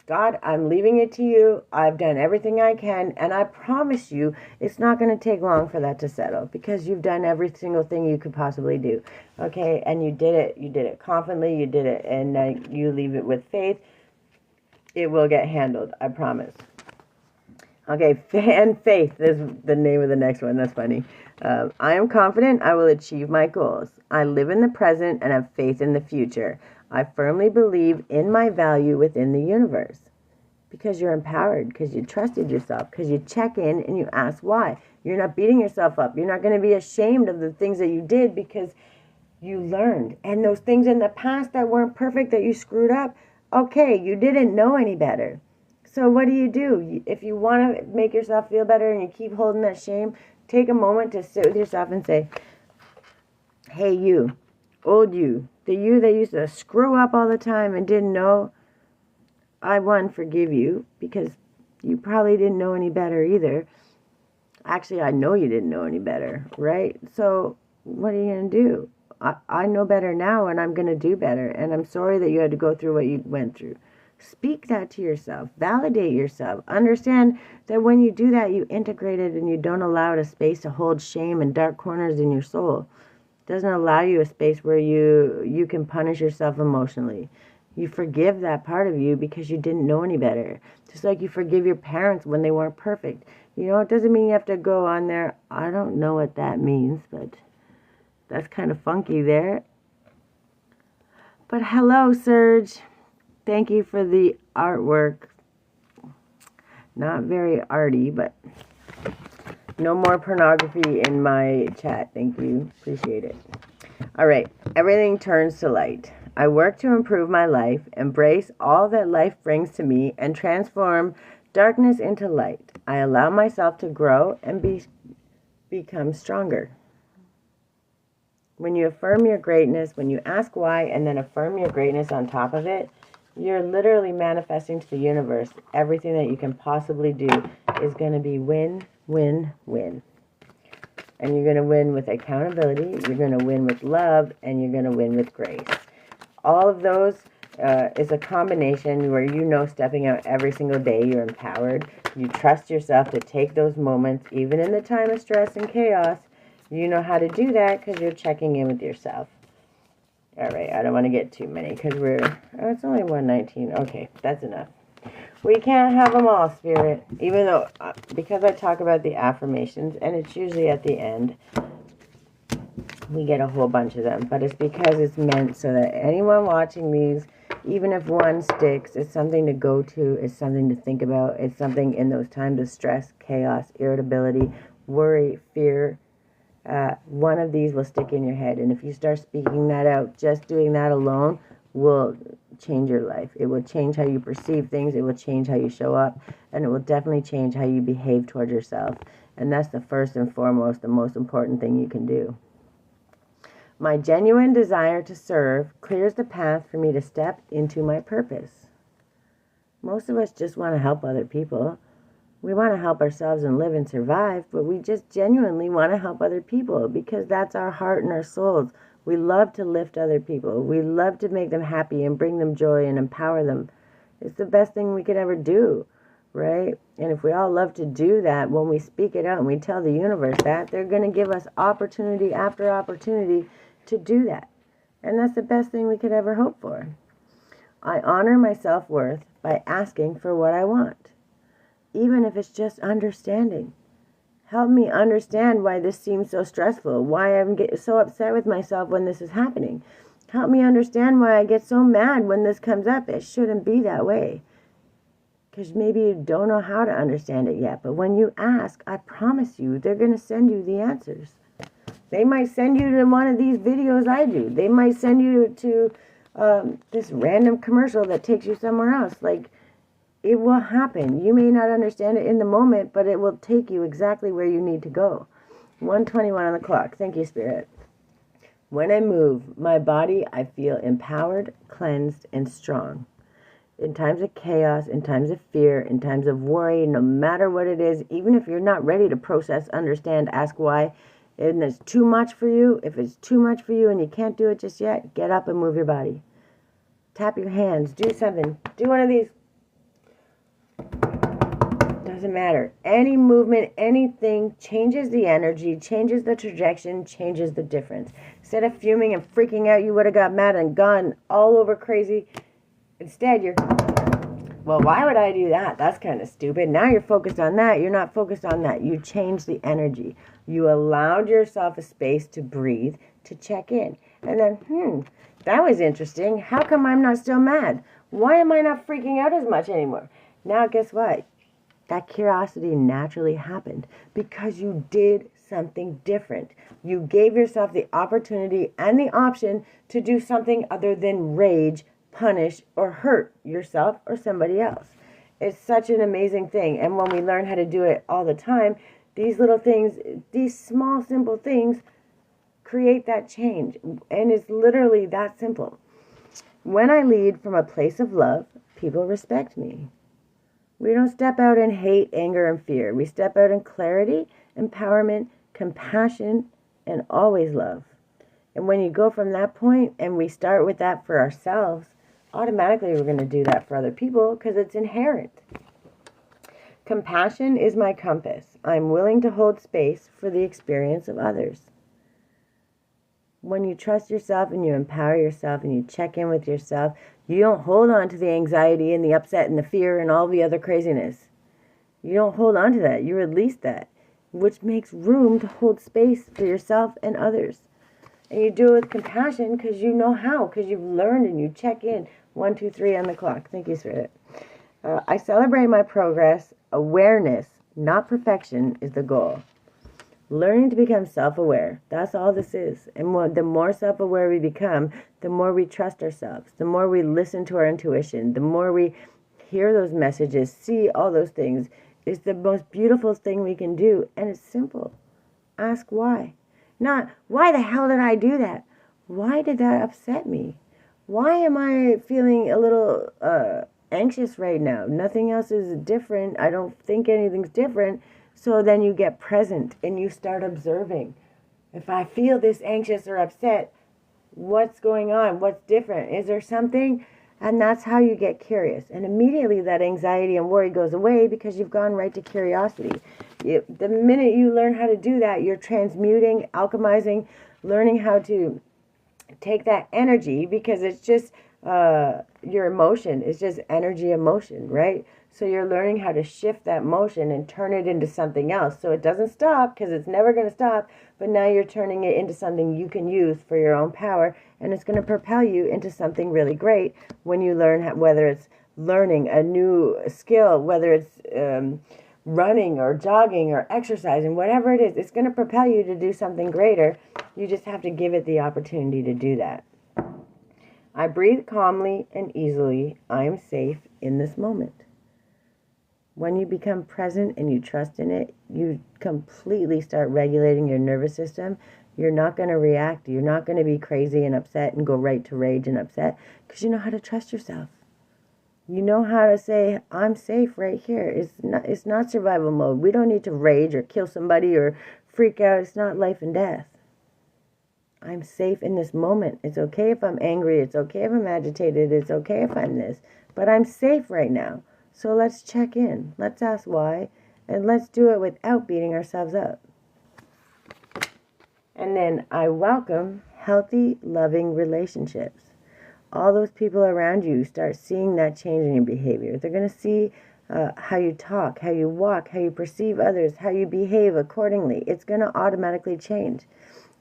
God, I'm leaving it to you. I've done everything I can, and I promise you it's not going to take long for that to settle because you've done every single thing you could possibly do. Okay? And you did it confidently, you did it, and you leave it with faith. It will get handled, I promise. Okay, and faith is the name of the next one. That's funny. I am confident I will achieve my goals. I live in the present and have faith in the future. I firmly believe in my value within the universe. Because you're empowered, because you trusted yourself, because you check in and you ask why. You're not beating yourself up. You're not going to be ashamed of the things that you did because you learned. And those things in the past that weren't perfect, that you screwed up, okay, you didn't know any better. So what do? If you want to make yourself feel better and you keep holding that shame, take a moment to sit with yourself and say, hey, you, old you, the you that used to screw up all the time and didn't know, one, forgive you, because you probably didn't know any better either. Actually, I know you didn't know any better, right? So what are you going to do? I know better now, and I'm going to do better. And I'm sorry that you had to go through what you went through. Speak that to yourself. Validate yourself. Understand that when you do that, you integrate it and you don't allow it a space to hold shame and dark corners in your soul. It doesn't allow you a space where you can punish yourself emotionally. You forgive that part of you because you didn't know any better. Just like you forgive your parents when they weren't perfect. You know, it doesn't mean you have to go on there. I don't know what that means, but that's kind of funky there. But hello, Serge. Thank you for the artwork. Not very arty, but no more pornography in my chat. Thank you. Appreciate it. All right. Everything turns to light. I work to improve my life, embrace all that life brings to me, and transform darkness into light. I allow myself to grow and become stronger. When you affirm your greatness, when you ask why and then affirm your greatness on top of it, you're literally manifesting to the universe. Everything that you can possibly do is going to be win, win, win. And you're going to win with accountability, you're going to win with love, and you're going to win with grace. All of those is a combination where you know stepping out every single day you're empowered. You trust yourself to take those moments, even in the time of stress and chaos. You know how to do that because you're checking in with yourself. All right, I don't want to get too many because it's only 119. Okay, that's enough. We can't have them all, Spirit. Even though, because I talk about the affirmations, and it's usually at the end, we get a whole bunch of them. But it's because it's meant so that anyone watching these, even if one sticks, it's something to go to, it's something to think about, it's something in those times of stress, chaos, irritability, worry, fear. One of these will stick in your head. And if you start speaking that out, just doing that alone will change your life. It will change how you perceive things. It will change how you show up. And it will definitely change how you behave toward yourself. And that's the first and foremost, the most important thing you can do. My genuine desire to serve clears the path for me to step into my purpose. Most of us just want to help other people. We want to help ourselves and live and survive, but we just genuinely want to help other people because that's our heart and our souls. We love to lift other people. We love to make them happy and bring them joy and empower them. It's the best thing we could ever do, right? And if we all love to do that, when we speak it out and we tell the universe that, they're going to give us opportunity after opportunity to do that. And that's the best thing we could ever hope for. I honor my self-worth by asking for what I want. Even if it's just understanding. Help me understand why this seems so stressful, why I'm so upset with myself when this is happening. Help me understand why I get so mad when this comes up. It shouldn't be that way. Because maybe you don't know how to understand it yet. But when you ask, I promise you, they're going to send you the answers. They might send you to one of these videos I do. They might send you to this random commercial that takes you somewhere else. Like, it will happen. You may not understand it in the moment, but it will take you exactly where you need to go. 1:21 on the clock. Thank you, Spirit. When I move my body, I feel empowered, cleansed, and strong. In times of chaos, in times of fear, in times of worry, no matter what it is, even if you're not ready to process, understand, ask why, and it's too much for you, if it's too much for you and you can't do it just yet, get up and move your body. Tap your hands. Do something. Do one of these. Doesn't matter. Any movement, anything changes the energy, changes the trajectory, changes the difference. Instead of fuming and freaking out, you would have got mad and gone all over crazy. Instead, you're, well, why would I do that? That's kind of stupid. Now you're focused on that. You're not focused on that. You changed the energy. You allowed yourself a space to breathe, to check in. And then, that was interesting. How come I'm not still mad? Why am I not freaking out as much anymore? Now, guess what? That curiosity naturally happened because you did something different. You gave yourself the opportunity and the option to do something other than rage, punish, or hurt yourself or somebody else. It's such an amazing thing. And when we learn how to do it all the time, these little things, these small, simple things create that change. And it's literally that simple. When I lead from a place of love, people respect me. We don't step out in hate, anger, and fear. We step out in clarity, empowerment, compassion, and always love. And when you go from that point and we start with that for ourselves, automatically we're going to do that for other people because it's inherent. Compassion is my compass. I'm willing to hold space for the experience of others. When you trust yourself and you empower yourself and you check in with yourself, you don't hold on to the anxiety and the upset and the fear and all the other craziness. You don't hold on to that. You release that, which makes room to hold space for yourself and others. And you do it with compassion because you know how, because you've learned and you check in. 1, 2, 3 on the clock. Thank you, Spirit. I celebrate my progress. Awareness, not perfection, is the goal. Learning to become self-aware. That's all this is. And the more self-aware we become, the more we trust ourselves, the more we listen to our intuition, the more we hear those messages, see all those things. It's the most beautiful thing we can do. And it's simple. Ask why. Not, why the hell did I do that? Why did that upset me? Why am I feeling a little anxious right now? Nothing else is different. I don't think anything's different. So then you get present and you start observing. If I feel this anxious or upset, what's going on? What's different? Is there something? And that's how you get curious. And immediately that anxiety and worry goes away because you've gone right to curiosity. The minute you learn how to do that, you're transmuting, alchemizing, learning how to take that energy, because it's just your emotion. It's just energy emotion, right? So you're learning how to shift that motion and turn it into something else. So it doesn't stop, because it's never going to stop. But now you're turning it into something you can use for your own power. And it's going to propel you into something really great when you learn whether it's learning a new skill, whether it's running or jogging or exercising, whatever it is. It's going to propel you to do something greater. You just have to give it the opportunity to do that. I breathe calmly and easily. I am safe in this moment. When you become present and you trust in it, you completely start regulating your nervous system. You're not going to react. You're not going to be crazy and upset and go right to rage and upset, because you know how to trust yourself. You know how to say, I'm safe right here. It's not survival mode. We don't need to rage or kill somebody or freak out. It's not life and death. I'm safe in this moment. It's okay if I'm angry. It's okay if I'm agitated. It's okay if I'm this. But I'm safe right now. So let's check in. Let's ask why. And let's do it without beating ourselves up. And then I welcome healthy, loving relationships. All those people around you start seeing that change in your behavior. They're going to see how you talk, how you walk, how you perceive others, how you behave accordingly. It's going to automatically change.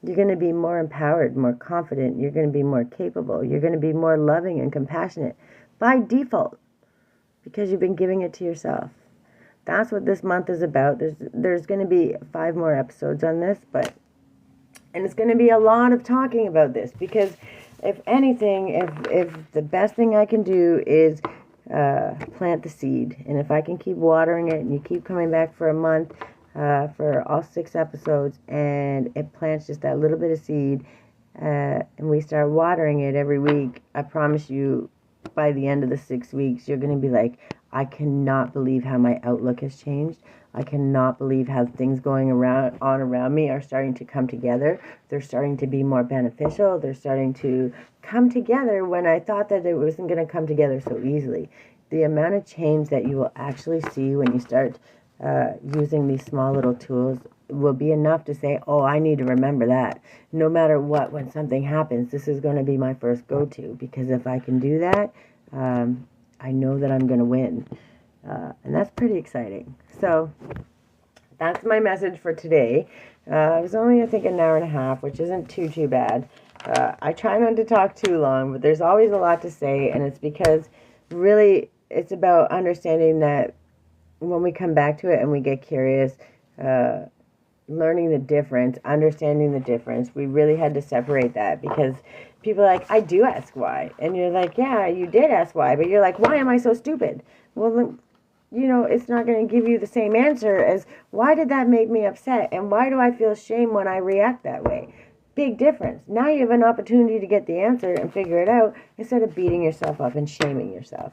You're going to be more empowered, more confident. You're going to be more capable. You're going to be more loving and compassionate by default, because you've been giving it to yourself. That's what this month is about. There's going to be 5 more episodes on this, and it's going to be a lot of talking about this, because if anything, if the best thing I can do is plant the seed, and if I can keep watering it and you keep coming back for a month, for all 6 episodes, and it plants just that little bit of seed, and we start watering it every week, I promise you, by the end of the 6 weeks, you're going to be like, I cannot believe how my outlook has changed. I cannot believe how things going around me are starting to come together. They're starting to be more beneficial. They're starting to come together when I thought that it wasn't going to come together so easily. The amount of change that you will actually see when you start using these small little tools will be enough to say, oh, I need to remember that. No matter what, when something happens, this is going to be my first go-to, because if I can do that, I know that I'm going to win. And that's pretty exciting. So that's my message for today. It was only, I think, an hour and a half, which isn't too bad. I try not to talk too long, but there's always a lot to say, and it's because really it's about understanding that when we come back to it and we get curious, learning the difference, understanding the difference, we really had to separate that, because people are like, I do ask why. And you're like, yeah, you did ask why, but you're like, why am I so stupid? Well, you know, it's not going to give you the same answer as, why did that make me upset? And why do I feel shame when I react that way? big difference. Now you have an opportunity to get the answer and figure it out instead of beating yourself up and shaming yourself.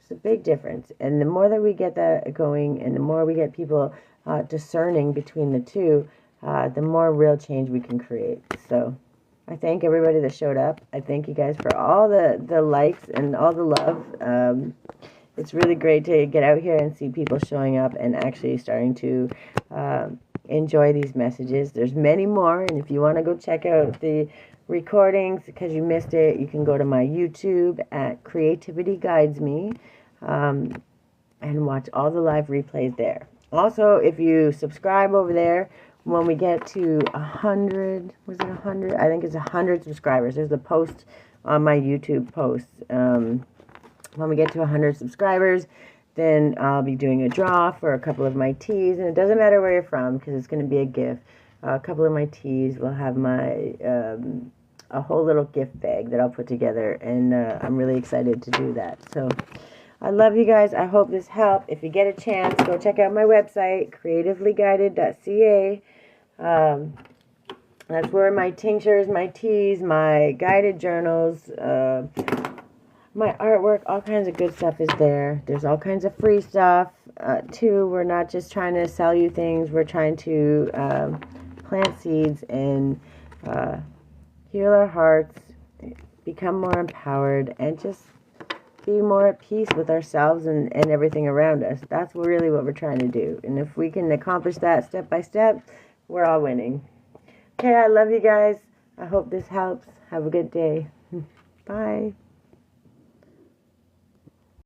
It's a big difference. And the more that we get that going and the more we get people discerning between the two, the more real change we can create. So I thank everybody that showed up. I thank you guys for all the likes and all the love. It's really great to get out here and see people showing up and actually starting to enjoy these messages. There's many more, and if you want to go check out the recordings because you missed it, you can go to my YouTube at Creativity Guides Me and watch all the live replays there. Also, if you subscribe over there, when we get to 100, was it 100? I think it's 100 subscribers. There's a post on my YouTube posts. When we get to 100 subscribers, then I'll be doing a draw for a couple of my teas. And it doesn't matter where you're from because it's going to be a gift. A couple of my teas will have my a whole little gift bag that I'll put together. And I'm really excited to do that. So I love you guys. I hope this helped. If you get a chance, go check out my website, creativelyguided.ca. That's where my tinctures, my teas, my guided journals, my artwork, all kinds of good stuff is there. There's all kinds of free stuff, too. We're not just trying to sell you things. We're trying to plant seeds and heal our hearts, become more empowered, and just be more at peace with ourselves and everything around us. That's really what we're trying to do. And if we can accomplish that step by step, we're all winning. Okay, I love you guys. I hope this helps. Have a good day. Bye.